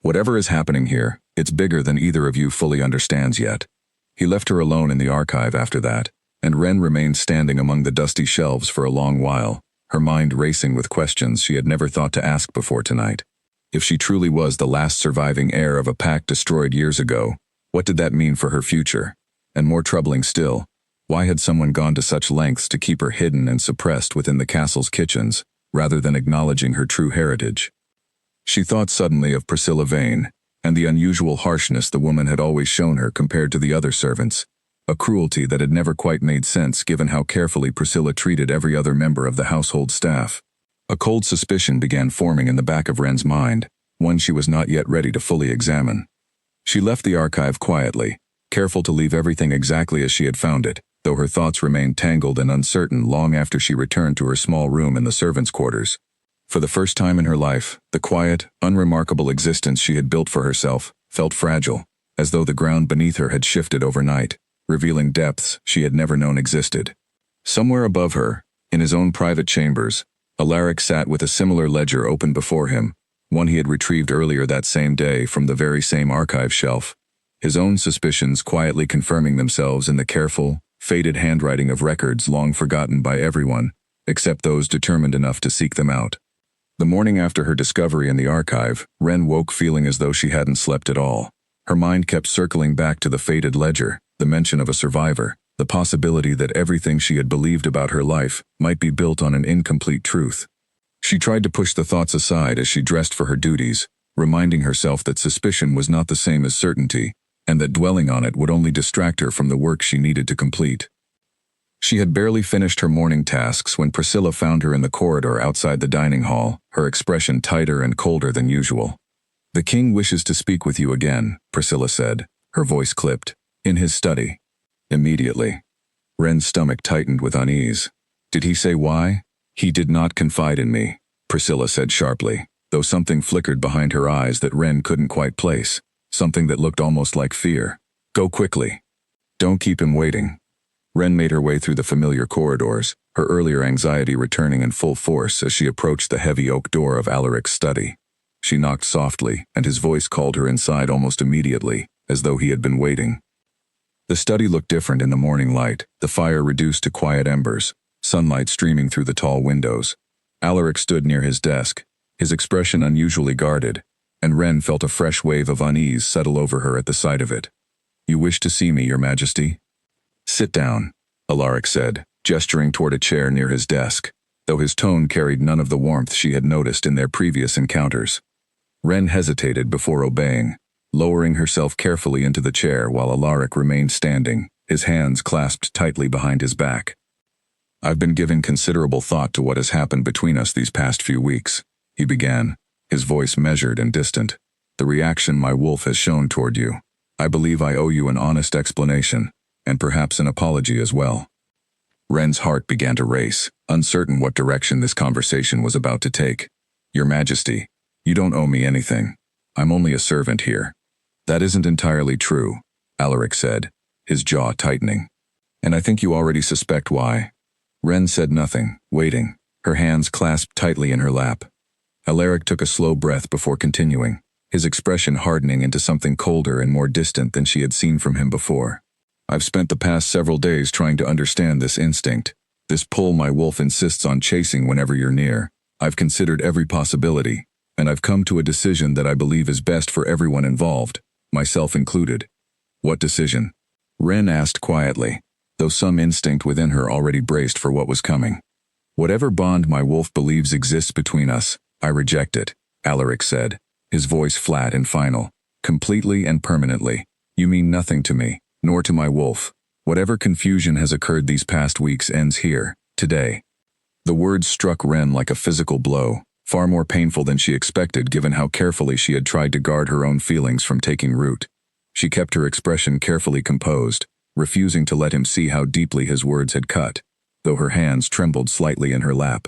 [SPEAKER 1] Whatever is happening here, it's bigger than either of you fully understands yet." He left her alone in the archive after that, and Ren remained standing among the dusty shelves for a long while, her mind racing with questions she had never thought to ask before tonight. If she truly was the last surviving heir of a pack destroyed years ago, what did that mean for her future? And more troubling still, why had someone gone to such lengths to keep her hidden and suppressed within the castle's kitchens, rather than acknowledging her true heritage? She thought suddenly of Priscilla Vane, and the unusual harshness the woman had always shown her compared to the other servants, a cruelty that had never quite made sense given how carefully Priscilla treated every other member of the household staff. A cold suspicion began forming in the back of Ren's mind, one she was not yet ready to fully examine. She left the archive quietly, careful to leave everything exactly as she had found it, though her thoughts remained tangled and uncertain long after she returned to her small room in the servants' quarters. For the first time in her life, the quiet, unremarkable existence she had built for herself felt fragile, as though the ground beneath her had shifted overnight, revealing depths she had never known existed. Somewhere above her, in his own private chambers, Alaric sat with a similar ledger open before him, one he had retrieved earlier that same day from the very same archive shelf, his own suspicions quietly confirming themselves in the careful, faded handwriting of records long forgotten by everyone, except those determined enough to seek them out. The morning after her discovery in the archive, Ren woke feeling as though she hadn't slept at all. Her mind kept circling back to the faded ledger, the mention of a survivor, the possibility that everything she had believed about her life might be built on an incomplete truth. She tried to push the thoughts aside as she dressed for her duties, reminding herself that suspicion was not the same as certainty, and that dwelling on it would only distract her from the work she needed to complete. She had barely finished her morning tasks when Priscilla found her in the corridor outside the dining hall, her expression tighter and colder than usual. "The king wishes to speak with you again," Priscilla said, her voice clipped. "In his study." Immediately. Ren's stomach tightened with unease. "Did he say why?" "He did not confide in me," Priscilla said sharply, though something flickered behind her eyes that Ren couldn't quite place, something that looked almost like fear. "Go quickly. Don't keep him waiting." Ren made her way through the familiar corridors, her earlier anxiety returning in full force as she approached the heavy oak door of Alaric's study. She knocked softly, and his voice called her inside almost immediately, as though he had been waiting. The study looked different in the morning light, the fire reduced to quiet embers, sunlight streaming through the tall windows. Alaric stood near his desk, his expression unusually guarded, and Ren felt a fresh wave of unease settle over her at the sight of it. "You wish to see me, Your Majesty?" "Sit down," Alaric said, gesturing toward a chair near his desk, though his tone carried none of the warmth she had noticed in their previous encounters. Ren hesitated before obeying, lowering herself carefully into the chair while Alaric remained standing, his hands clasped tightly behind his back. "I've been giving considerable thought to what has happened between us these past few weeks," he began, his voice measured and distant. "The reaction my wolf has shown toward you. I believe I owe you an honest explanation, and perhaps an apology as well." Ren's heart began to race, uncertain what direction this conversation was about to take. "Your Majesty, you don't owe me anything. I'm only a servant here." "That isn't entirely true," Alaric said, his jaw tightening. "And I think you already suspect why." Ren said nothing, waiting, her hands clasped tightly in her lap. Alaric took a slow breath before continuing, his expression hardening into something colder and more distant than she had seen from him before. "I've spent the past several days trying to understand this instinct, this pull my wolf insists on chasing whenever you're near. I've considered every possibility, and I've come to a decision that I believe is best for everyone involved, myself included." "What decision?" Ren asked quietly, though some instinct within her already braced for what was coming. "Whatever bond my wolf believes exists between us, I reject it," Alaric said, his voice flat and final. "Completely and permanently. You mean nothing to me, nor to my wolf. Whatever confusion has occurred these past weeks ends here, today." The words struck Ren like a physical blow, far more painful than she expected given how carefully she had tried to guard her own feelings from taking root. She kept her expression carefully composed, refusing to let him see how deeply his words had cut, though her hands trembled slightly in her lap.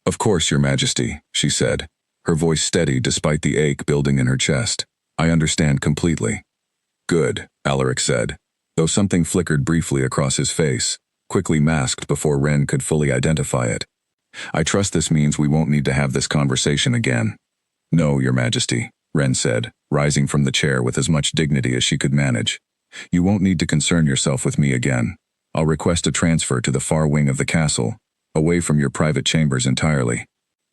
[SPEAKER 1] "Of course, Your Majesty," she said, her voice steady despite the ache building in her chest. "I understand completely." "Good," Alaric said, though something flickered briefly across his face, quickly masked before Ren could fully identify it. "I trust this means we won't need to have this conversation again." "No, Your Majesty," Ren said, rising from the chair with as much dignity as she could manage. "You won't need to concern yourself with me again. I'll request a transfer to the far wing of the castle, away from your private chambers entirely.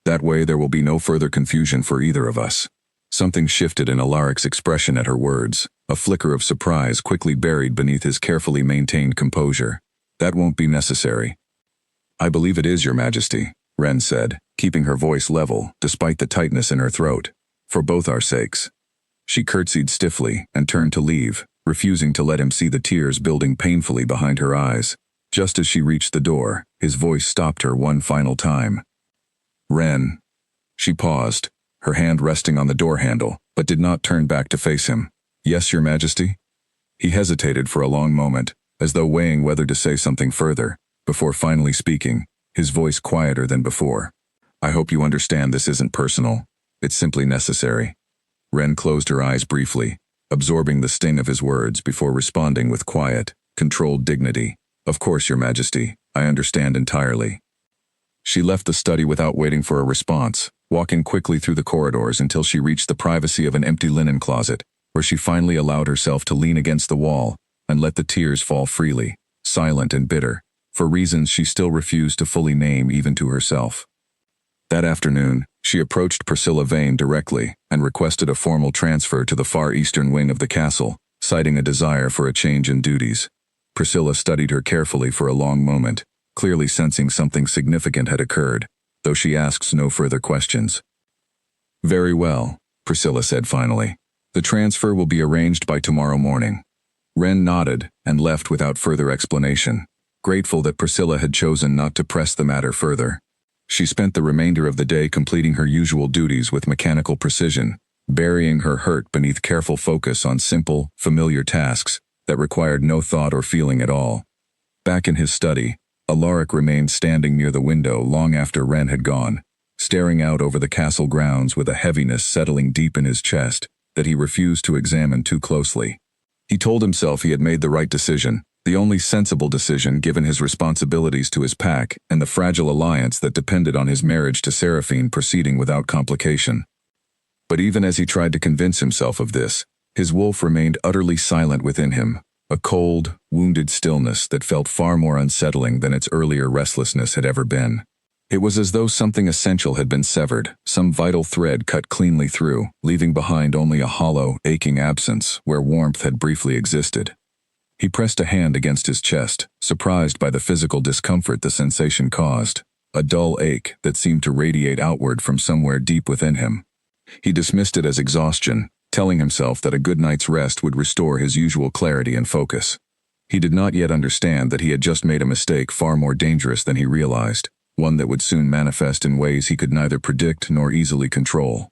[SPEAKER 1] That way there will be no further confusion for either of us." Something shifted in Alaric's expression at her words, a flicker of surprise quickly buried beneath his carefully maintained composure. "That won't be necessary." "I believe it is, Your Majesty," Ren said, keeping her voice level despite the tightness in her throat. "For both our sakes." She curtsied stiffly and turned to leave, refusing to let him see the tears building painfully behind her eyes. Just as she reached the door, his voice stopped her one final time. "Ren." She paused, her hand resting on the door handle, but did not turn back to face him. "Yes, Your Majesty?" He hesitated for a long moment, as though weighing whether to say something further, before finally speaking, his voice quieter than before. "I hope you understand this isn't personal. It's simply necessary." Ren closed her eyes briefly, absorbing the sting of his words before responding with quiet, controlled dignity. "Of course, Your Majesty, I understand entirely." She left the study without waiting for a response, walking quickly through the corridors until she reached the privacy of an empty linen closet, where she finally allowed herself to lean against the wall and let the tears fall freely, silent and bitter, for reasons she still refused to fully name even to herself. That afternoon, she approached Priscilla Vane directly and requested a formal transfer to the far eastern wing of the castle, citing a desire for a change in duties. Priscilla studied her carefully for a long moment, clearly sensing something significant had occurred, though she asks no further questions. "Very well," Priscilla said finally. "The transfer will be arranged by tomorrow morning." Ren nodded and left without further explanation, grateful that Priscilla had chosen not to press the matter further. She spent the remainder of the day completing her usual duties with mechanical precision, burying her hurt beneath careful focus on simple, familiar tasks that required no thought or feeling at all. Back in his study, Alaric remained standing near the window long after Ren had gone, staring out over the castle grounds with a heaviness settling deep in his chest that he refused to examine too closely. He told himself he had made the right decision, the only sensible decision given his responsibilities to his pack and the fragile alliance that depended on his marriage to Seraphine proceeding without complication. But even as he tried to convince himself of this, his wolf remained utterly silent within him, a cold, wounded stillness that felt far more unsettling than its earlier restlessness had ever been. It was as though something essential had been severed, some vital thread cut cleanly through, leaving behind only a hollow, aching absence where warmth had briefly existed. He pressed a hand against his chest, surprised by the physical discomfort the sensation caused, a dull ache that seemed to radiate outward from somewhere deep within him. He dismissed it as exhaustion, telling himself that a good night's rest would restore his usual clarity and focus. He did not yet understand that he had just made a mistake far more dangerous than he realized, one that would soon manifest in ways he could neither predict nor easily control.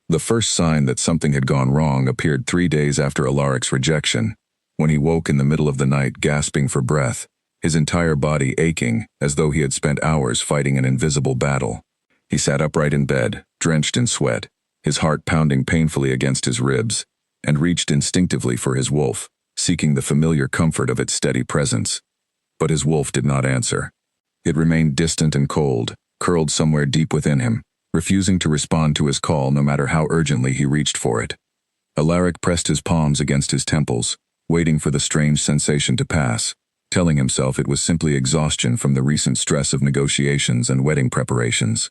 [SPEAKER 1] The first sign that something had gone wrong appeared 3 days after Alaric's rejection, when he woke in the middle of the night gasping for breath, his entire body aching as though he had spent hours fighting an invisible battle. He sat upright in bed, drenched in sweat, his heart pounding painfully against his ribs, and reached instinctively for his wolf, seeking the familiar comfort of its steady presence. But his wolf did not answer. It remained distant and cold, curled somewhere deep within him, refusing to respond to his call no matter how urgently he reached for it. Alaric pressed his palms against his temples, waiting for the strange sensation to pass, telling himself it was simply exhaustion from the recent stress of negotiations and wedding preparations.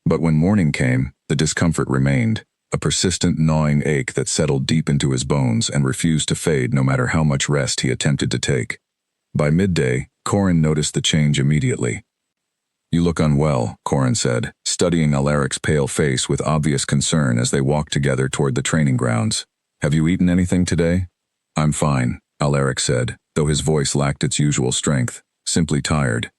[SPEAKER 1] But when morning came, the discomfort remained, a persistent gnawing ache that settled deep into his bones and refused to fade no matter how much rest he attempted to take. By midday, Corin noticed the change immediately. "You look unwell," Corin said, studying Alaric's pale face with obvious concern as they walked together toward the training grounds. "Have you eaten anything today?" "I'm fine," Alaric said, though his voice lacked its usual strength, simply tired.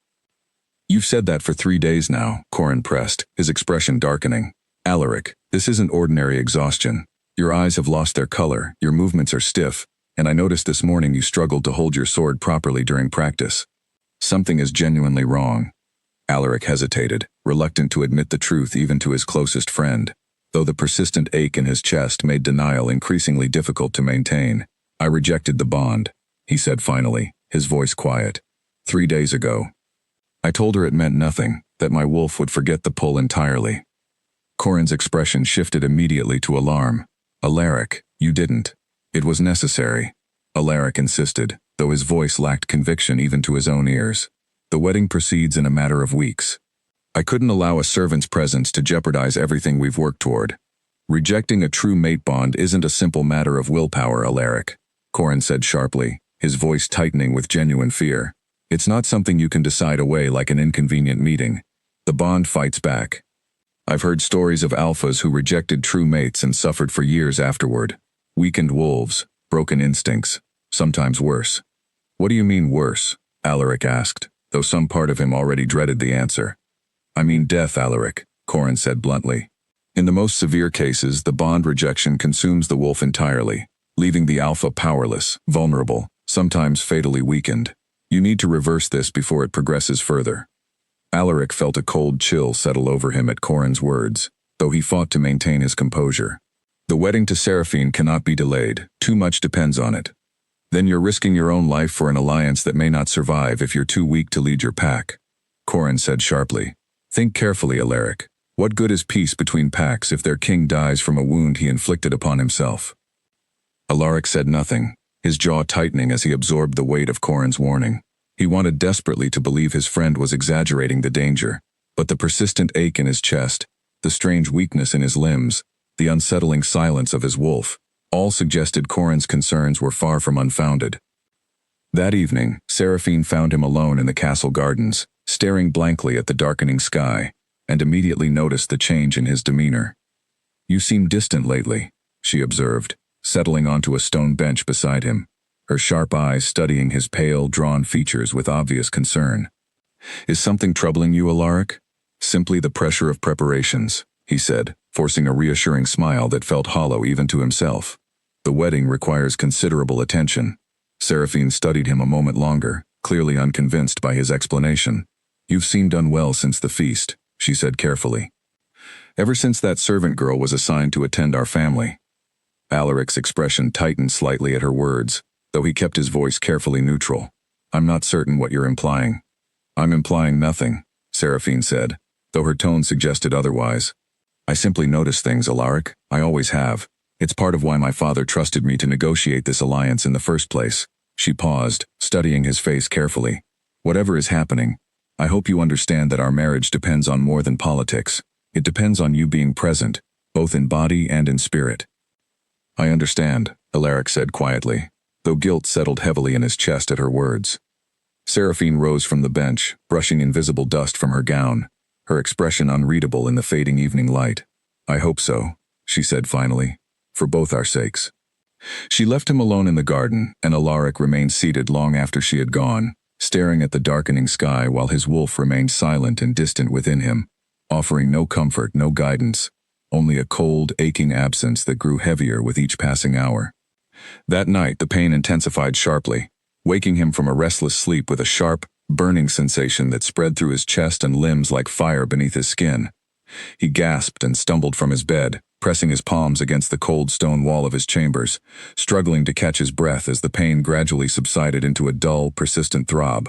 [SPEAKER 1] "You've said that for 3 days now," Corin pressed, his expression darkening. "Alaric, this isn't ordinary exhaustion. Your eyes have lost their color, your movements are stiff, and I noticed this morning you struggled to hold your sword properly during practice. Something is genuinely wrong." Alaric hesitated, reluctant to admit the truth even to his closest friend, though the persistent ache in his chest made denial increasingly difficult to maintain. "I rejected the bond," he said finally, his voice quiet. 3 days ago. I told her it meant nothing, that my wolf would forget the pull entirely." Corin's expression shifted immediately to alarm. "Alaric, you didn't. It was necessary," Alaric insisted, though his voice lacked conviction even to his own ears. "The wedding proceeds in a matter of weeks. I couldn't allow a servant's presence to jeopardize everything we've worked toward. Rejecting a true mate bond isn't a simple matter of willpower, Alaric," Corin said sharply, his voice tightening with genuine fear. "It's not something you can decide away like an inconvenient meeting. The bond fights back. I've heard stories of alphas who rejected true mates and suffered for years afterward. Weakened wolves, broken instincts, sometimes worse." "What do you mean worse?" Alaric asked, though some part of him already dreaded the answer. "I mean death, Alaric," Corin said bluntly. "In the most severe cases, the bond rejection consumes the wolf entirely, leaving the alpha powerless, vulnerable, sometimes fatally weakened. You need to reverse this before it progresses further." Alaric felt a cold chill settle over him at Corin's words, though he fought to maintain his composure. "The wedding to Seraphine cannot be delayed. Too much depends on it. Then you're risking your own life for an alliance that may not survive if you're too weak to lead your pack," Corin said sharply. "Think carefully, Alaric. What good is peace between packs if their king dies from a wound he inflicted upon himself?" Alaric said nothing, his jaw tightening as he absorbed the weight of Corin's warning. He wanted desperately to believe his friend was exaggerating the danger, but the persistent ache in his chest, the strange weakness in his limbs, the unsettling silence of his wolf, All suggested Corin's concerns were far from unfounded. That evening, Seraphine found him alone in the castle gardens, staring blankly at the darkening sky, and immediately noticed the change in his demeanor. "You seem distant lately," she observed, settling onto a stone bench beside him, her sharp eyes studying his pale, drawn features with obvious concern. "Is something troubling you, Alaric?" "Simply the pressure of preparations," he said, forcing a reassuring smile that felt hollow even to himself. "The wedding requires considerable attention." Seraphine studied him a moment longer, clearly unconvinced by his explanation. "You've seemed unwell since the feast," she said carefully. "Ever since that servant girl was assigned to attend our family." Alaric's expression tightened slightly at her words, though he kept his voice carefully neutral. "I'm not certain what you're implying." "I'm implying nothing," Seraphine said, though her tone suggested otherwise. "I simply notice things, Alaric. I always have. It's part of why my father trusted me to negotiate this alliance in the first place." She paused, studying his face carefully. "Whatever is happening, I hope you understand that our marriage depends on more than politics. It depends on you being present, both in body and in spirit." "I understand," Alaric said quietly, though guilt settled heavily in his chest at her words. Seraphine rose from the bench, brushing invisible dust from her gown, her expression unreadable in the fading evening light. "I hope so," she said finally, "for both our sakes." She left him alone in the garden, and Alaric remained seated long after she had gone, staring at the darkening sky while his wolf remained silent and distant within him, offering no comfort, no guidance, only a cold, aching absence that grew heavier with each passing hour. That night the pain intensified sharply, waking him from a restless sleep with a sharp, burning sensation that spread through his chest and limbs like fire beneath his skin. He gasped and stumbled from his bed, pressing his palms against the cold stone wall of his chambers, struggling to catch his breath as the pain gradually subsided into a dull, persistent throb.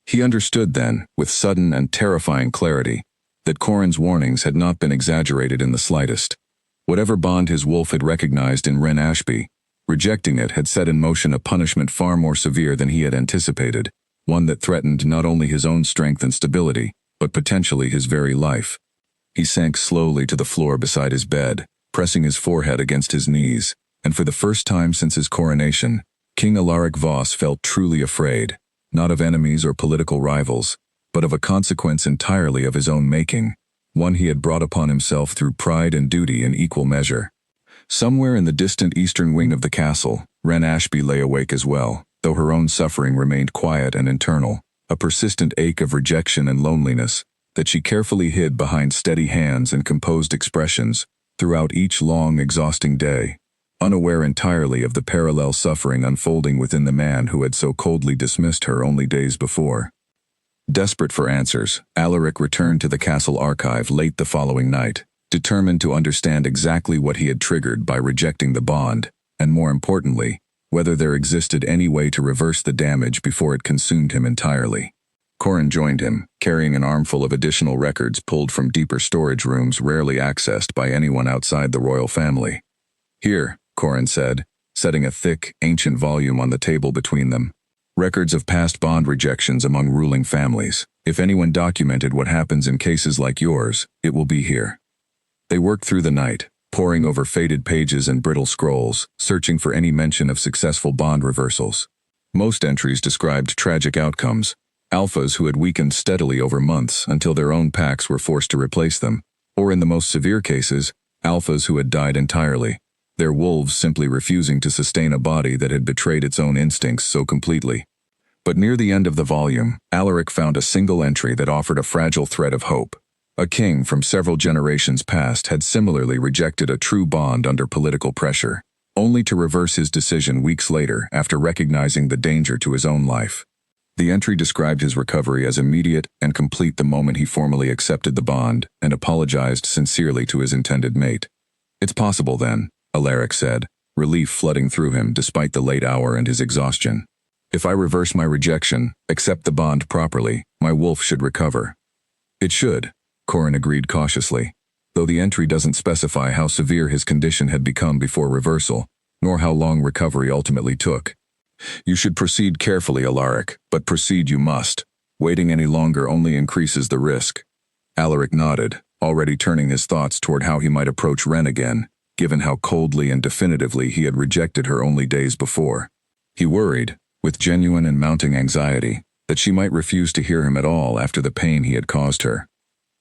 [SPEAKER 1] He understood then, with sudden and terrifying clarity, that Corin's warnings had not been exaggerated in the slightest. Whatever bond his wolf had recognized in Wren Ashby, rejecting it had set in motion a punishment far more severe than he had anticipated, one that threatened not only his own strength and stability, but potentially his very life. He sank slowly to the floor beside his bed, pressing his forehead against his knees, and for the first time since his coronation, King Alaric Voss felt truly afraid, not of enemies or political rivals, but of a consequence entirely of his own making, one he had brought upon himself through pride and duty in equal measure. Somewhere in the distant eastern wing of the castle, Wren Ashby lay awake as well, though her own suffering remained quiet and internal, a persistent ache of rejection and loneliness that she carefully hid behind steady hands and composed expressions throughout each long, exhausting day, unaware entirely of the parallel suffering unfolding within the man who had so coldly dismissed her only days before. Desperate for answers, Alaric returned to the castle archive late the following night, determined to understand exactly what he had triggered by rejecting the bond, and more importantly, whether there existed any way to reverse the damage before it consumed him entirely. Corin joined him, carrying an armful of additional records pulled from deeper storage rooms rarely accessed by anyone outside the royal family. "Here," Corin said, setting a thick, ancient volume on the table between them. "Records of past bond rejections among ruling families. If anyone documented what happens in cases like yours, it will be here." They worked through the night, poring over faded pages and brittle scrolls, searching for any mention of successful bond reversals. Most entries described tragic outcomes, alphas who had weakened steadily over months until their own packs were forced to replace them, or in the most severe cases, alphas who had died entirely, their wolves simply refusing to sustain a body that had betrayed its own instincts so completely. But near the end of the volume, Alaric found a single entry that offered a fragile thread of hope. A king from several generations past had similarly rejected a true bond under political pressure, only to reverse his decision weeks later after recognizing the danger to his own life. The entry described his recovery as immediate and complete the moment he formally accepted the bond and apologized sincerely to his intended mate. "It's possible then," Alaric said, relief flooding through him despite the late hour and his exhaustion. "If I reverse my rejection, accept the bond properly, my wolf should recover." "It should," Corin agreed cautiously, though the entry doesn't specify how severe his condition had become before reversal, nor how long recovery ultimately took. "You should proceed carefully, Alaric, but proceed you must. Waiting any longer only increases the risk." Alaric nodded, already turning his thoughts toward how he might approach Wren again, given how coldly and definitively he had rejected her only days before. He worried, with genuine and mounting anxiety, that she might refuse to hear him at all after the pain he had caused her.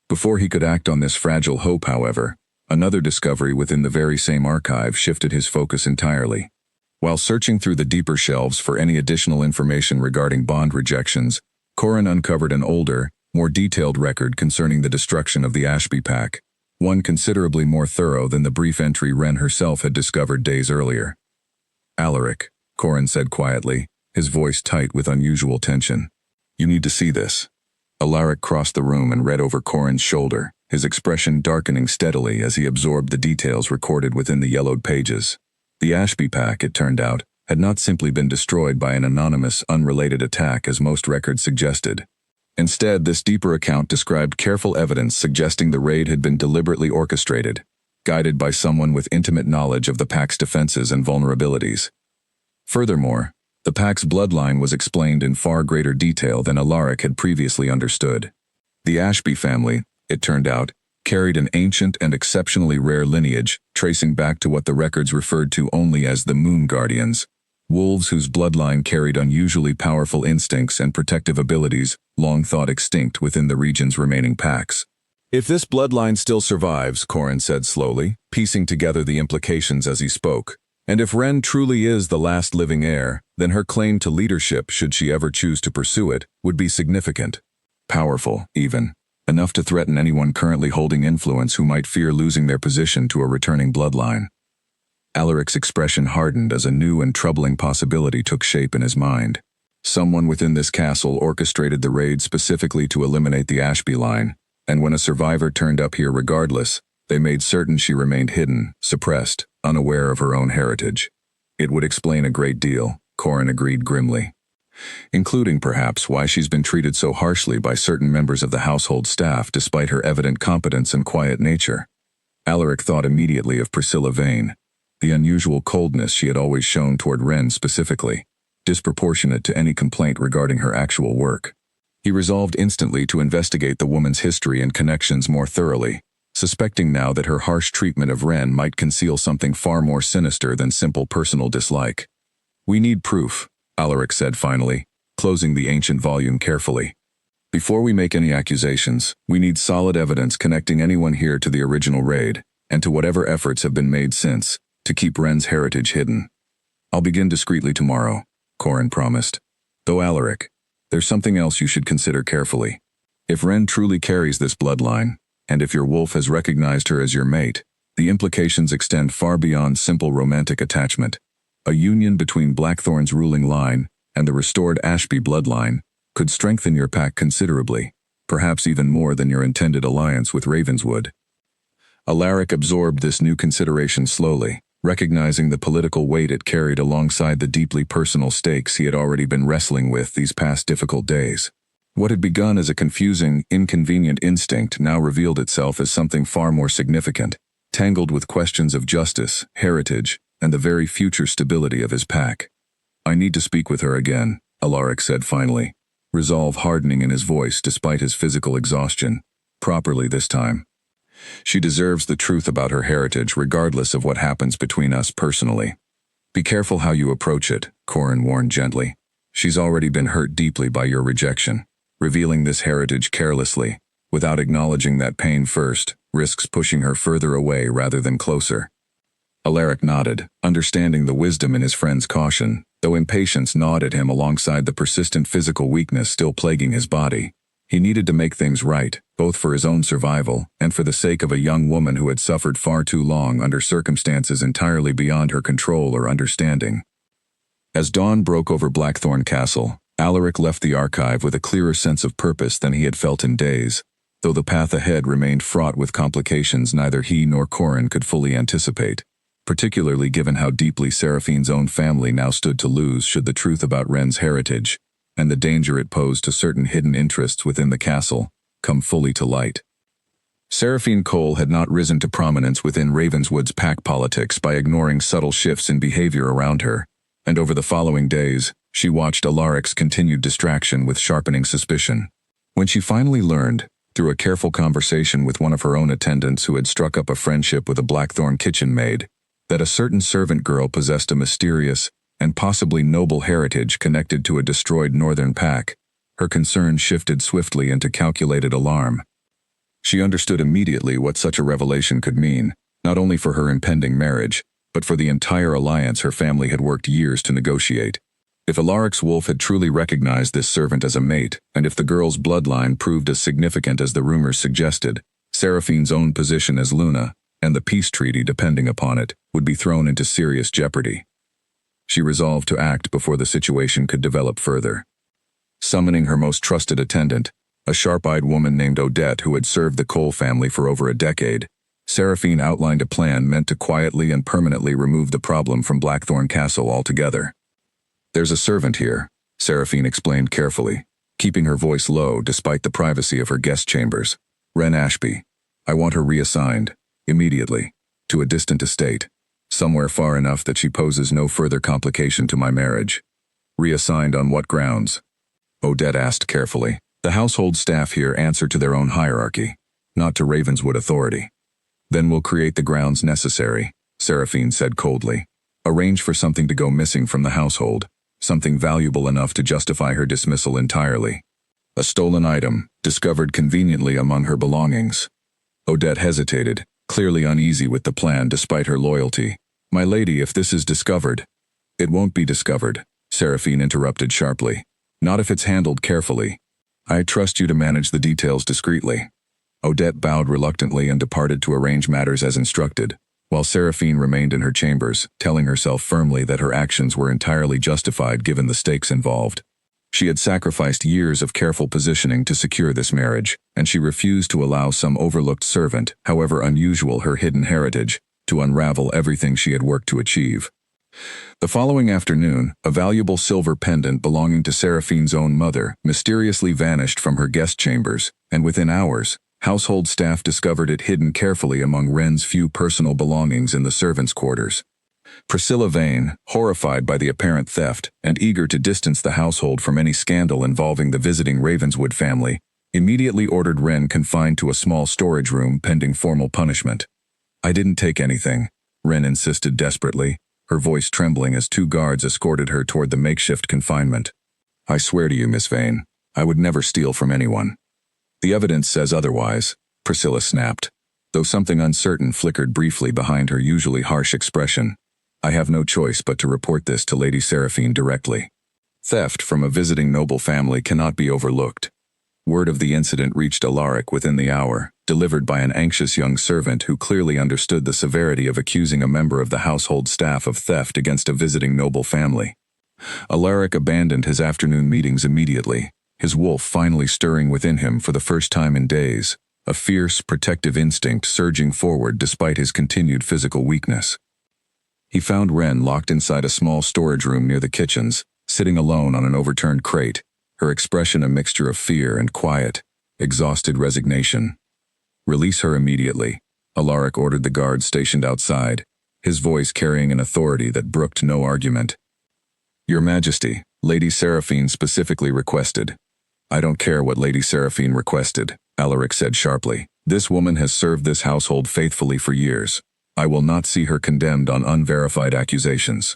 [SPEAKER 1] Before he could act on this fragile hope, however, another discovery within the very same archive shifted his focus entirely. While searching through the deeper shelves for any additional information regarding bond rejections, Corin uncovered an older, more detailed record concerning the destruction of the Ashby pack, one considerably more thorough than the brief entry Wren herself had discovered days earlier. "Alaric," Corin said quietly, his voice tight with unusual tension. "You need to see this." Alaric crossed the room and read over Corin's shoulder, his expression darkening steadily as he absorbed the details recorded within the yellowed pages. The Ashby pack, it turned out, had not simply been destroyed by an anonymous, unrelated attack as most records suggested. Instead, this deeper account described careful evidence suggesting the raid had been deliberately orchestrated, guided by someone with intimate knowledge of the pack's defenses and vulnerabilities. Furthermore, the pack's bloodline was explained in far greater detail than Alaric had previously understood. The Ashby family, it turned out, carried an ancient and exceptionally rare lineage, tracing back to what the records referred to only as the Moon Guardians, wolves whose bloodline carried unusually powerful instincts and protective abilities long thought extinct within the region's remaining packs. "If this bloodline still survives," Corin said slowly, piecing together the implications as he spoke, "and if Wren truly is the last living heir, then her claim to leadership, should she ever choose to pursue it, would be significant. Powerful, even. Enough to threaten anyone currently holding influence who might fear losing their position to a returning bloodline." Alaric's expression hardened as a new and troubling possibility took shape in his mind. Someone within this castle orchestrated the raid specifically to eliminate the Ashby line, and when a survivor turned up here regardless, they made certain she remained hidden, suppressed, unaware of her own heritage. It would explain a great deal, Corin agreed grimly. Including, perhaps, why she's been treated so harshly by certain members of the household staff despite her evident competence and quiet nature. Alaric thought immediately of Priscilla Vane, the unusual coldness she had always shown toward Wren specifically, disproportionate to any complaint regarding her actual work. He resolved instantly to investigate the woman's history and connections more thoroughly, suspecting now that her harsh treatment of Wren might conceal something far more sinister than simple personal dislike. "We need proof," Alaric said finally, closing the ancient volume carefully. "Before we make any accusations, we need solid evidence connecting anyone here to the original raid, and to whatever efforts have been made since, to keep Wren's heritage hidden. I'll begin discreetly tomorrow," Corin promised. "Though Alaric, there's something else you should consider carefully. If Wren truly carries this bloodline, and if your wolf has recognized her as your mate, the implications extend far beyond simple romantic attachment. A union between Blackthorn's ruling line and the restored Ashby bloodline could strengthen your pack considerably, perhaps even more than your intended alliance with Ravenswood." Alaric absorbed this new consideration slowly, recognizing the political weight it carried alongside the deeply personal stakes he had already been wrestling with these past difficult days. What had begun as a confusing, inconvenient instinct now revealed itself as something far more significant, tangled with questions of justice, heritage, and the very future stability of his pack. "I need to speak with her again," Alaric said finally, resolve hardening in his voice despite his physical exhaustion. "Properly this time. She deserves the truth about her heritage regardless of what happens between us personally. Be careful how you approach it," Corin warned gently. "She's already been hurt deeply by your rejection. Revealing this heritage carelessly, without acknowledging that pain first, risks pushing her further away rather than closer." Alaric nodded, understanding the wisdom in his friend's caution, though impatience gnawed at him alongside the persistent physical weakness still plaguing his body. He needed to make things right, both for his own survival and for the sake of a young woman who had suffered far too long under circumstances entirely beyond her control or understanding. As dawn broke over Blackthorn Castle, Alaric left the archive with a clearer sense of purpose than he had felt in days, though the path ahead remained fraught with complications neither he nor Corin could fully anticipate, particularly given how deeply Seraphine's own family now stood to lose should the truth about Wren's heritage, and the danger it posed to certain hidden interests within the castle, come fully to light. Seraphine Cole had not risen to prominence within Ravenswood's pack politics by ignoring subtle shifts in behavior around her, and over the following days, she watched Alaric's continued distraction with sharpening suspicion. When she finally learned through a careful conversation with one of her own attendants who had struck up a friendship with a Blackthorn kitchen maid, that a certain servant girl possessed a mysterious and possibly noble heritage connected to a destroyed northern pack, her concern shifted swiftly into calculated alarm. She understood immediately what such a revelation could mean, not only for her impending marriage, but for the entire alliance her family had worked years to negotiate. If Alaric's wolf had truly recognized this servant as a mate, and if the girl's bloodline proved as significant as the rumors suggested, Seraphine's own position as Luna, and the peace treaty depending upon it, would be thrown into serious jeopardy. She resolved to act before the situation could develop further. Summoning her most trusted attendant, a sharp-eyed woman named Odette who had served the Cole family for over a decade, Seraphine outlined a plan meant to quietly and permanently remove the problem from Blackthorn Castle altogether. "There's a servant here," Seraphine explained carefully, keeping her voice low despite the privacy of her guest chambers. "Wren Ashby. I want her reassigned, immediately, to a distant estate, somewhere far enough that she poses no further complication to my marriage." "Reassigned on what grounds?" Odette asked carefully. "The household staff here answer to their own hierarchy, not to Ravenswood authority." "Then we'll create the grounds necessary," Seraphine said coldly. "Arrange for something to go missing from the household, something valuable enough to justify her dismissal entirely. A stolen item, discovered conveniently among her belongings." Odette hesitated, clearly uneasy with the plan despite her loyalty. "My lady, if this is discovered—" "It won't be discovered," Seraphine interrupted sharply. "Not if it's handled carefully. I trust you to manage the details discreetly." Odette bowed reluctantly and departed to arrange matters as instructed, while Seraphine remained in her chambers, telling herself firmly that her actions were entirely justified given the stakes involved. She had sacrificed years of careful positioning to secure this marriage, and she refused to allow some overlooked servant, however unusual her hidden heritage, to unravel everything she had worked to achieve. The following afternoon, a valuable silver pendant belonging to Seraphine's own mother mysteriously vanished from her guest chambers, and within hours, household staff discovered it hidden carefully among Wren's few personal belongings in the servants' quarters. Priscilla Vane, horrified by the apparent theft and eager to distance the household from any scandal involving the visiting Ravenswood family, immediately ordered Wren confined to a small storage room pending formal punishment. "I didn't take anything," Wren insisted desperately, her voice trembling as two guards escorted her toward the makeshift confinement. "I swear to you, Miss Vane, I would never steal from anyone." "The evidence says otherwise," Priscilla snapped, though something uncertain flickered briefly behind her usually harsh expression. "I have no choice but to report this to Lady Seraphine directly. Theft from a visiting noble family cannot be overlooked." Word of the incident reached Alaric within the hour, delivered by an anxious young servant who clearly understood the severity of accusing a member of the household staff of theft against a visiting noble family. Alaric abandoned his afternoon meetings immediately, his wolf finally stirring within him for the first time in days, a fierce, protective instinct surging forward despite his continued physical weakness. He found Wren locked inside a small storage room near the kitchens, sitting alone on an overturned crate, her expression a mixture of fear and quiet, exhausted resignation. "Release her immediately," Alaric ordered the guards stationed outside, his voice carrying an authority that brooked no argument. "Your Majesty," Lady Seraphine specifically requested. "I don't care what Lady Seraphine requested," Alaric said sharply. "This woman has served this household faithfully for years. I will not see her condemned on unverified accusations."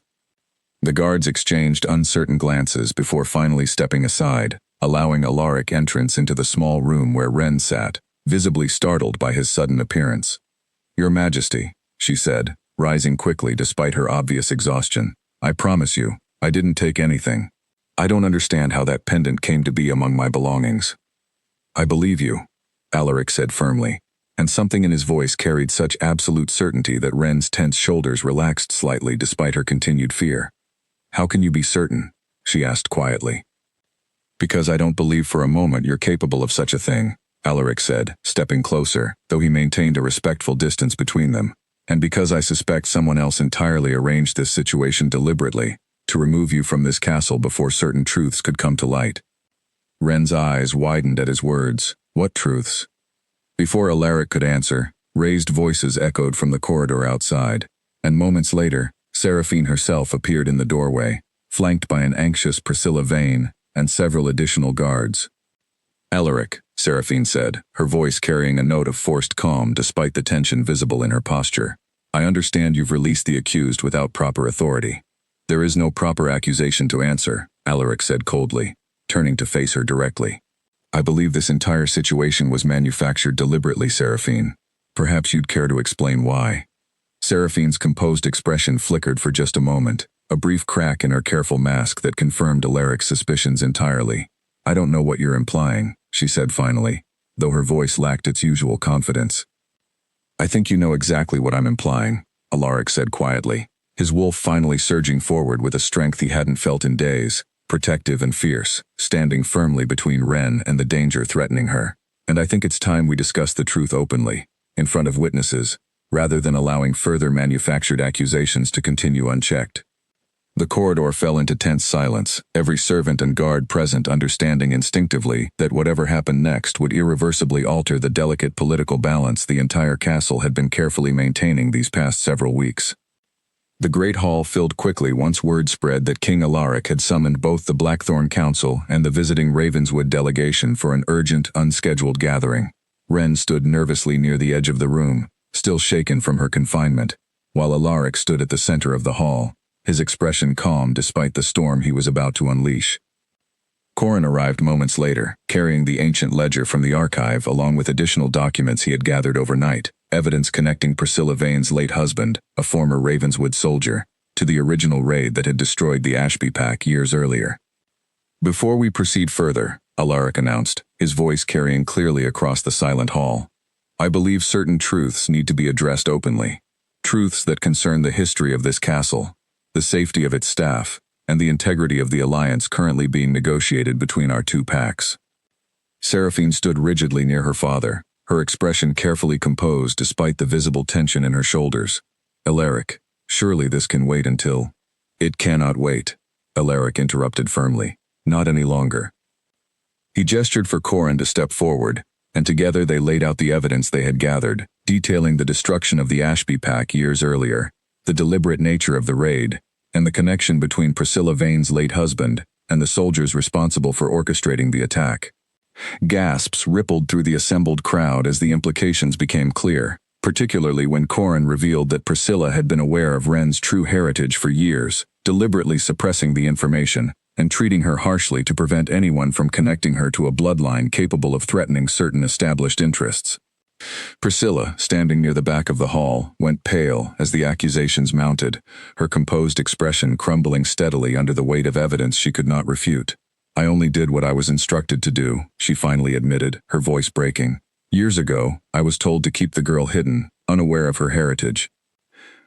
[SPEAKER 1] The guards exchanged uncertain glances before finally stepping aside, allowing Alaric entrance into the small room where Wren sat, visibly startled by his sudden appearance. "Your Majesty," she said, rising quickly despite her obvious exhaustion, "I promise you, I didn't take anything. I don't understand how that pendant came to be among my belongings." "I believe you," Alaric said firmly, and something in his voice carried such absolute certainty that Wren's tense shoulders relaxed slightly despite her continued fear. "How can you be certain?" she asked quietly. "Because I don't believe for a moment you're capable of such a thing," Alaric said, stepping closer, though he maintained a respectful distance between them, "and because I suspect someone else entirely arranged this situation deliberately, to remove you from this castle before certain truths could come to light." Wren's eyes widened at his words. "What truths?" Before Alaric could answer, raised voices echoed from the corridor outside, and moments later, Seraphine herself appeared in the doorway, flanked by an anxious Priscilla Vane and several additional guards. "Alaric," Seraphine said, her voice carrying a note of forced calm despite the tension visible in her posture. I understand you've released the accused without proper authority. There is no proper accusation to answer, Alaric said coldly, turning to face her directly. I believe this entire situation was manufactured deliberately, Seraphine. Perhaps you'd care to explain why. Seraphine's composed expression flickered for just a moment, a brief crack in her careful mask that confirmed Alaric's suspicions entirely. I don't know what you're implying, she said finally, though her voice lacked its usual confidence. I think you know exactly what I'm implying, Alaric said quietly, his wolf finally surging forward with a strength he hadn't felt in days, protective and fierce, standing firmly between Ren and the danger threatening her. And I think it's time we discuss the truth openly, in front of witnesses, rather than allowing further manufactured accusations to continue unchecked. The corridor fell into tense silence, every servant and guard present understanding instinctively that whatever happened next would irreversibly alter the delicate political balance the entire castle had been carefully maintaining these past several weeks. The great hall filled quickly once word spread that King Alaric had summoned both the Blackthorn Council and the visiting Ravenswood delegation for an urgent, unscheduled gathering. Ren stood nervously near the edge of the room, still shaken from her confinement, while Alaric stood at the center of the hall, his expression calm despite the storm he was about to unleash. Corin arrived moments later, carrying the ancient ledger from the archive along with additional documents he had gathered overnight, evidence connecting Priscilla Vane's late husband, a former Ravenswood soldier, to the original raid that had destroyed the Ashby Pack years earlier. Before we proceed further, Alaric announced, his voice carrying clearly across the silent hall, I believe certain truths need to be addressed openly. Truths that concern the history of this castle, the safety of its staff, and the integrity of the alliance currently being negotiated between our two packs. Seraphine stood rigidly near her father, her expression carefully composed despite the visible tension in her shoulders. Alaric, surely this can wait until... It cannot wait, Alaric interrupted firmly. Not any longer. He gestured for Corin to step forward, and together they laid out the evidence they had gathered, detailing the destruction of the Ashby Pack years earlier, the deliberate nature of the raid, and the connection between Priscilla Vane's late husband and the soldiers responsible for orchestrating the attack. Gasps rippled through the assembled crowd as the implications became clear, particularly when Corin revealed that Priscilla had been aware of Ren's true heritage for years, deliberately suppressing the information, and treating her harshly to prevent anyone from connecting her to a bloodline capable of threatening certain established interests. Priscilla, standing near the back of the hall, went pale as the accusations mounted, her composed expression crumbling steadily under the weight of evidence she could not refute. I only did what I was instructed to do, she finally admitted, her voice breaking. Years ago, I was told to keep the girl hidden, unaware of her heritage.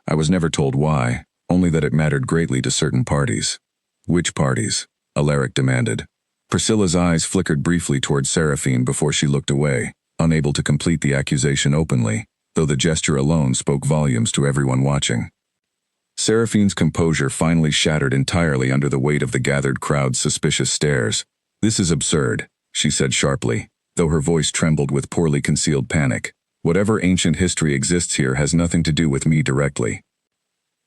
[SPEAKER 1] I was never told why, only that it mattered greatly to certain parties. Which parties? Alaric demanded. Priscilla's eyes flickered briefly toward Seraphine before she looked away, unable to complete the accusation openly, though the gesture alone spoke volumes to everyone watching. Seraphine's composure finally shattered entirely under the weight of the gathered crowd's suspicious stares. This is absurd, she said sharply, though her voice trembled with poorly concealed panic. Whatever ancient history exists here has nothing to do with me directly.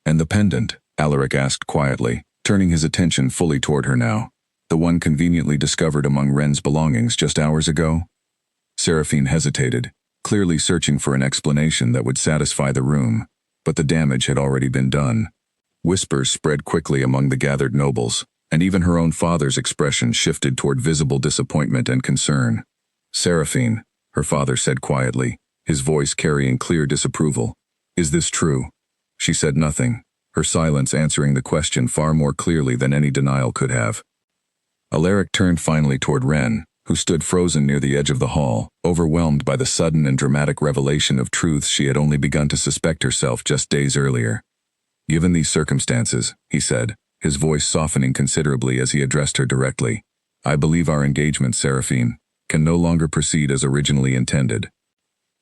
[SPEAKER 1] And the pendant? Alaric asked quietly, turning his attention fully toward her now. The one conveniently discovered among Ren's belongings just hours ago? Seraphine hesitated, clearly searching for an explanation that would satisfy the room, but the damage had already been done. Whispers spread quickly among the gathered nobles, and even her own father's expression shifted toward visible disappointment and concern. Seraphine, her father said quietly, his voice carrying clear disapproval. Is this true? She said nothing, her silence answering the question far more clearly than any denial could have. Alaric turned finally toward Ren, who stood frozen near the edge of the hall, overwhelmed by the sudden and dramatic revelation of truths she had only begun to suspect herself just days earlier. Given these circumstances, he said, his voice softening considerably as he addressed her directly, I believe our engagement, Seraphine, can no longer proceed as originally intended.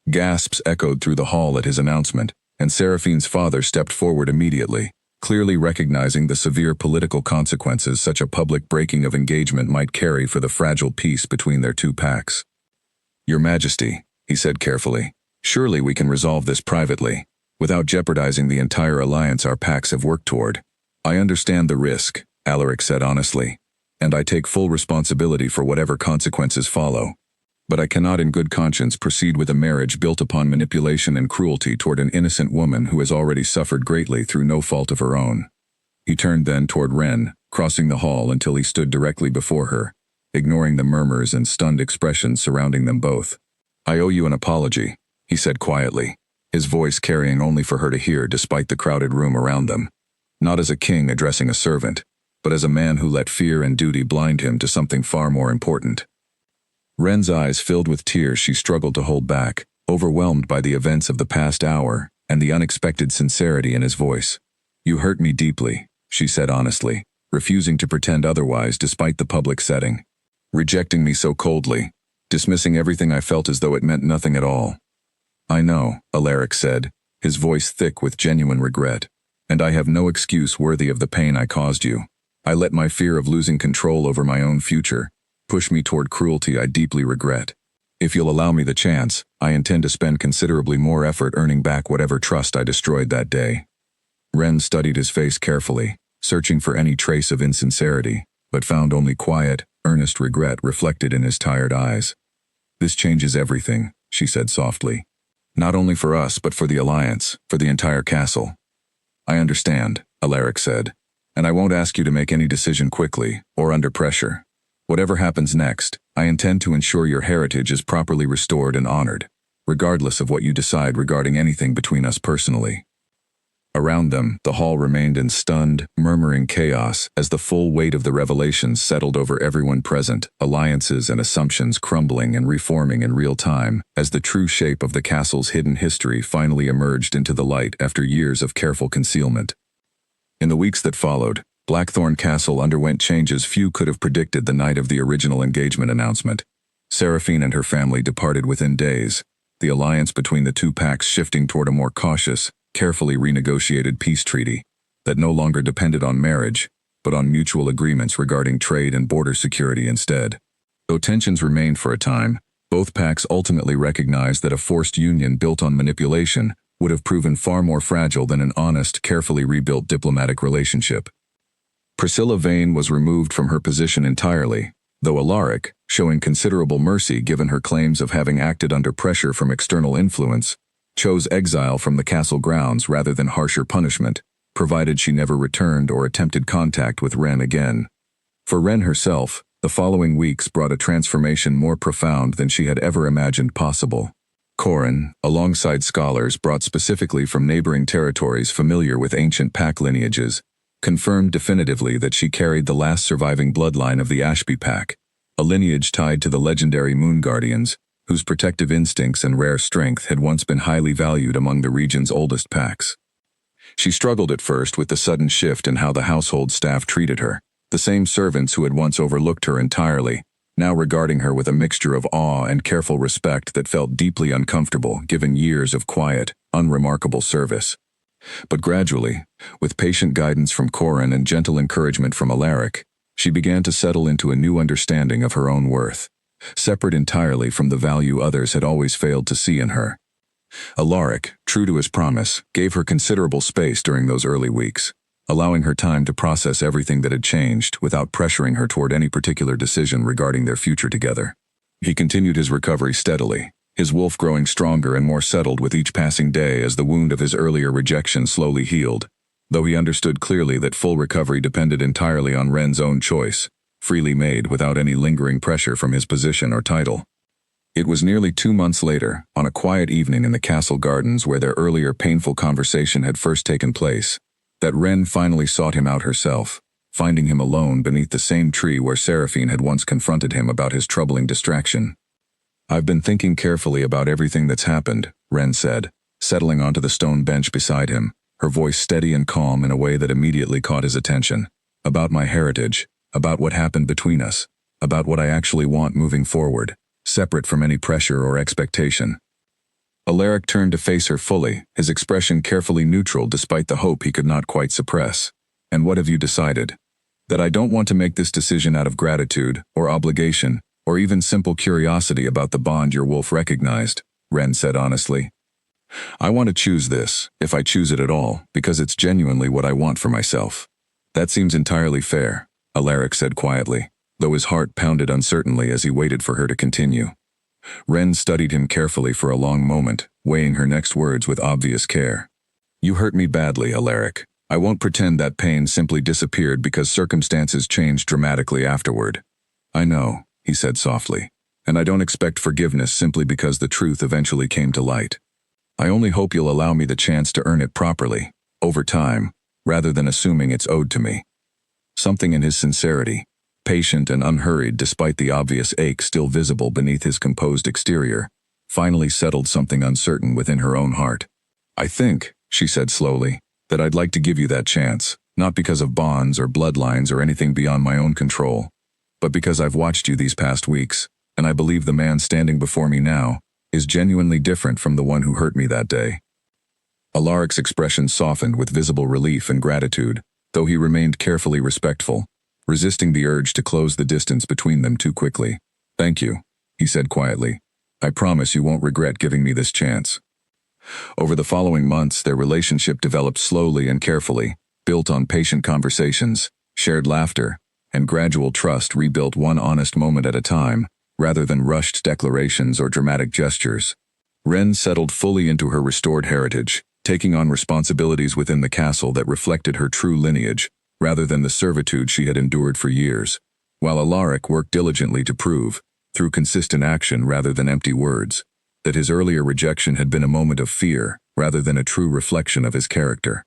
[SPEAKER 1] Gasps echoed through the hall at his announcement, and Seraphine's father stepped forward immediately, clearly recognizing the severe political consequences such a public breaking of engagement might carry for the fragile peace between their two packs. Your Majesty, he said carefully, surely we can resolve this privately, without jeopardizing the entire alliance our packs have worked toward. I understand the risk, Alaric said honestly, and I take full responsibility for whatever consequences follow. But I cannot in good conscience proceed with a marriage built upon manipulation and cruelty toward an innocent woman who has already suffered greatly through no fault of her own. He turned then toward Ren, crossing the hall until he stood directly before her, ignoring the murmurs and stunned expressions surrounding them both. I owe you an apology, he said quietly, his voice carrying only for her to hear despite the crowded room around them. Not as a king addressing a servant, but as a man who let fear and duty blind him to something far more important. Ren's eyes filled with tears she struggled to hold back, overwhelmed by the events of the past hour and the unexpected sincerity in his voice. You hurt me deeply, she said honestly, refusing to pretend otherwise despite the public setting. Rejecting me so coldly, dismissing everything I felt as though it meant nothing at all. I know, Alaric said, his voice thick with genuine regret, and I have no excuse worthy of the pain I caused you. I let my fear of losing control over my own future push me toward cruelty I deeply regret. If you'll allow me the chance, I intend to spend considerably more effort earning back whatever trust I destroyed that day. Ren studied his face carefully, searching for any trace of insincerity, but found only quiet, earnest regret reflected in his tired eyes. This changes everything, she said softly. Not only for us, but for the Alliance, for the entire castle. I understand, Alaric said, and I won't ask you to make any decision quickly or under pressure. Whatever happens next, I intend to ensure your heritage is properly restored and honored, regardless of what you decide regarding anything between us personally. Around them, the hall remained in stunned, murmuring chaos as the full weight of the revelations settled over everyone present, alliances and assumptions crumbling and reforming in real time as the true shape of the castle's hidden history finally emerged into the light after years of careful concealment. In the weeks that followed, Blackthorn Castle underwent changes few could have predicted the night of the original engagement announcement. Seraphine and her family departed within days, the alliance between the two packs shifting toward a more cautious, carefully renegotiated peace treaty that no longer depended on marriage, but on mutual agreements regarding trade and border security instead. Though tensions remained for a time, both packs ultimately recognized that a forced union built on manipulation would have proven far more fragile than an honest, carefully rebuilt diplomatic relationship. Priscilla Vane was removed from her position entirely, though Alaric, showing considerable mercy given her claims of having acted under pressure from external influence, chose exile from the castle grounds rather than harsher punishment, provided she never returned or attempted contact with Ren again. For Ren herself, the following weeks brought a transformation more profound than she had ever imagined possible. Corin, alongside scholars brought specifically from neighboring territories familiar with ancient pack lineages, confirmed definitively that she carried the last surviving bloodline of the Ashby pack, a lineage tied to the legendary Moon Guardians, whose protective instincts and rare strength had once been highly valued among the region's oldest packs. She struggled at first with the sudden shift in how the household staff treated her, the same servants who had once overlooked her entirely, now regarding her with a mixture of awe and careful respect that felt deeply uncomfortable given years of quiet, unremarkable service. But gradually, with patient guidance from Corin and gentle encouragement from Alaric, she began to settle into a new understanding of her own worth, separate entirely from the value others had always failed to see in her. Alaric, true to his promise, gave her considerable space during those early weeks, allowing her time to process everything that had changed without pressuring her toward any particular decision regarding their future together. He continued his recovery steadily, his wolf growing stronger and more settled with each passing day as the wound of his earlier rejection slowly healed, though he understood clearly that full recovery depended entirely on Ren's own choice, freely made without any lingering pressure from his position or title. It was nearly 2 months later, on a quiet evening in the castle gardens where their earlier painful conversation had first taken place, that Ren finally sought him out herself, finding him alone beneath the same tree where Seraphine had once confronted him about his troubling distraction. I've been thinking carefully about everything that's happened, Ren said, settling onto the stone bench beside him, her voice steady and calm in a way that immediately caught his attention. About my heritage, about what happened between us, about what I actually want moving forward, separate from any pressure or expectation. Alaric turned to face her fully, his expression carefully neutral despite the hope he could not quite suppress. And what have you decided? That I don't want to make this decision out of gratitude, or obligation, or even simple curiosity about the bond your wolf recognized, Ren said honestly. I want to choose this, if I choose it at all, because it's genuinely what I want for myself. That seems entirely fair, Alaric said quietly, though his heart pounded uncertainly as he waited for her to continue. Ren studied him carefully for a long moment, weighing her next words with obvious care. You hurt me badly, Alaric. I won't pretend that pain simply disappeared because circumstances changed dramatically afterward. I know, he said softly, and I don't expect forgiveness simply because the truth eventually came to light. I only hope you'll allow me the chance to earn it properly, over time, rather than assuming it's owed to me. Something in his sincerity, patient and unhurried despite the obvious ache still visible beneath his composed exterior, finally settled something uncertain within her own heart. I think, she said slowly, that I'd like to give you that chance, not because of bonds or bloodlines or anything beyond my own control, but because I've watched you these past weeks, and I believe the man standing before me now is genuinely different from the one who hurt me that day. Alaric's expression softened with visible relief and gratitude, though he remained carefully respectful, resisting the urge to close the distance between them too quickly. Thank you, he said quietly. I promise you won't regret giving me this chance. Over the following months, their relationship developed slowly and carefully, built on patient conversations, shared laughter, and gradual trust rebuilt one honest moment at a time, rather than rushed declarations or dramatic gestures. Ren settled fully into her restored heritage, taking on responsibilities within the castle that reflected her true lineage, rather than the servitude she had endured for years, while Alaric worked diligently to prove, through consistent action rather than empty words, that his earlier rejection had been a moment of fear rather than a true reflection of his character.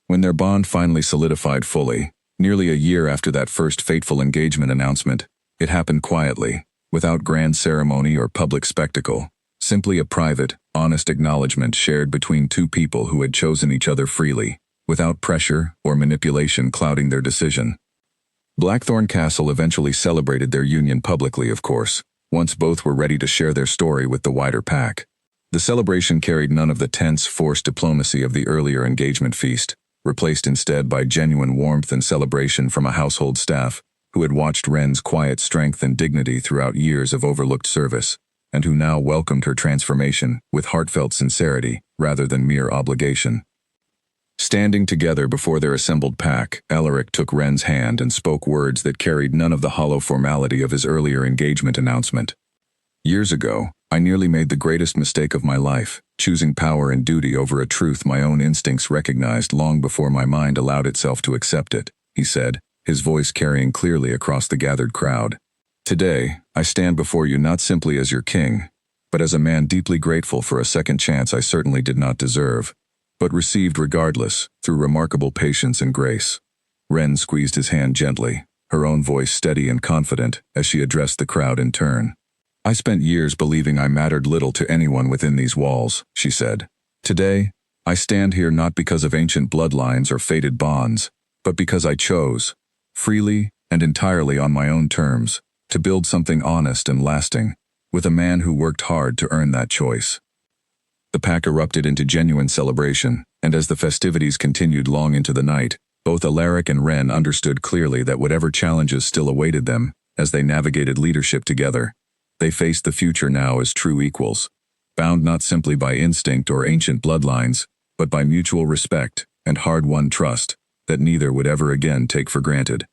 [SPEAKER 1] When their bond finally solidified fully, nearly a year after that first fateful engagement announcement, it happened quietly, without grand ceremony or public spectacle, simply a private, honest acknowledgement shared between two people who had chosen each other freely, without pressure or manipulation clouding their decision. Blackthorn Castle eventually celebrated their union publicly, of course, once both were ready to share their story with the wider pack. The celebration carried none of the tense, forced diplomacy of the earlier engagement feast, replaced instead by genuine warmth and celebration from a household staff who had watched Ren's quiet strength and dignity throughout years of overlooked service, and who now welcomed her transformation with heartfelt sincerity rather than mere obligation. Standing together before their assembled pack, Alaric took Ren's hand and spoke words that carried none of the hollow formality of his earlier engagement announcement. Years ago, I nearly made the greatest mistake of my life, choosing power and duty over a truth my own instincts recognized long before my mind allowed itself to accept it, he said, his voice carrying clearly across the gathered crowd. Today, I stand before you not simply as your king, but as a man deeply grateful for a second chance I certainly did not deserve, but received regardless, through remarkable patience and grace. Ren squeezed his hand gently, her own voice steady and confident as she addressed the crowd in turn. I spent years believing I mattered little to anyone within these walls, she said. Today, I stand here not because of ancient bloodlines or fated bonds, but because I chose, freely and entirely on my own terms, to build something honest and lasting, with a man who worked hard to earn that choice. The pack erupted into genuine celebration, and as the festivities continued long into the night, both Alaric and Ren understood clearly that whatever challenges still awaited them, as they navigated leadership together, they faced the future now as true equals, bound not simply by instinct or ancient bloodlines, but by mutual respect and hard-won trust that neither would ever again take for granted.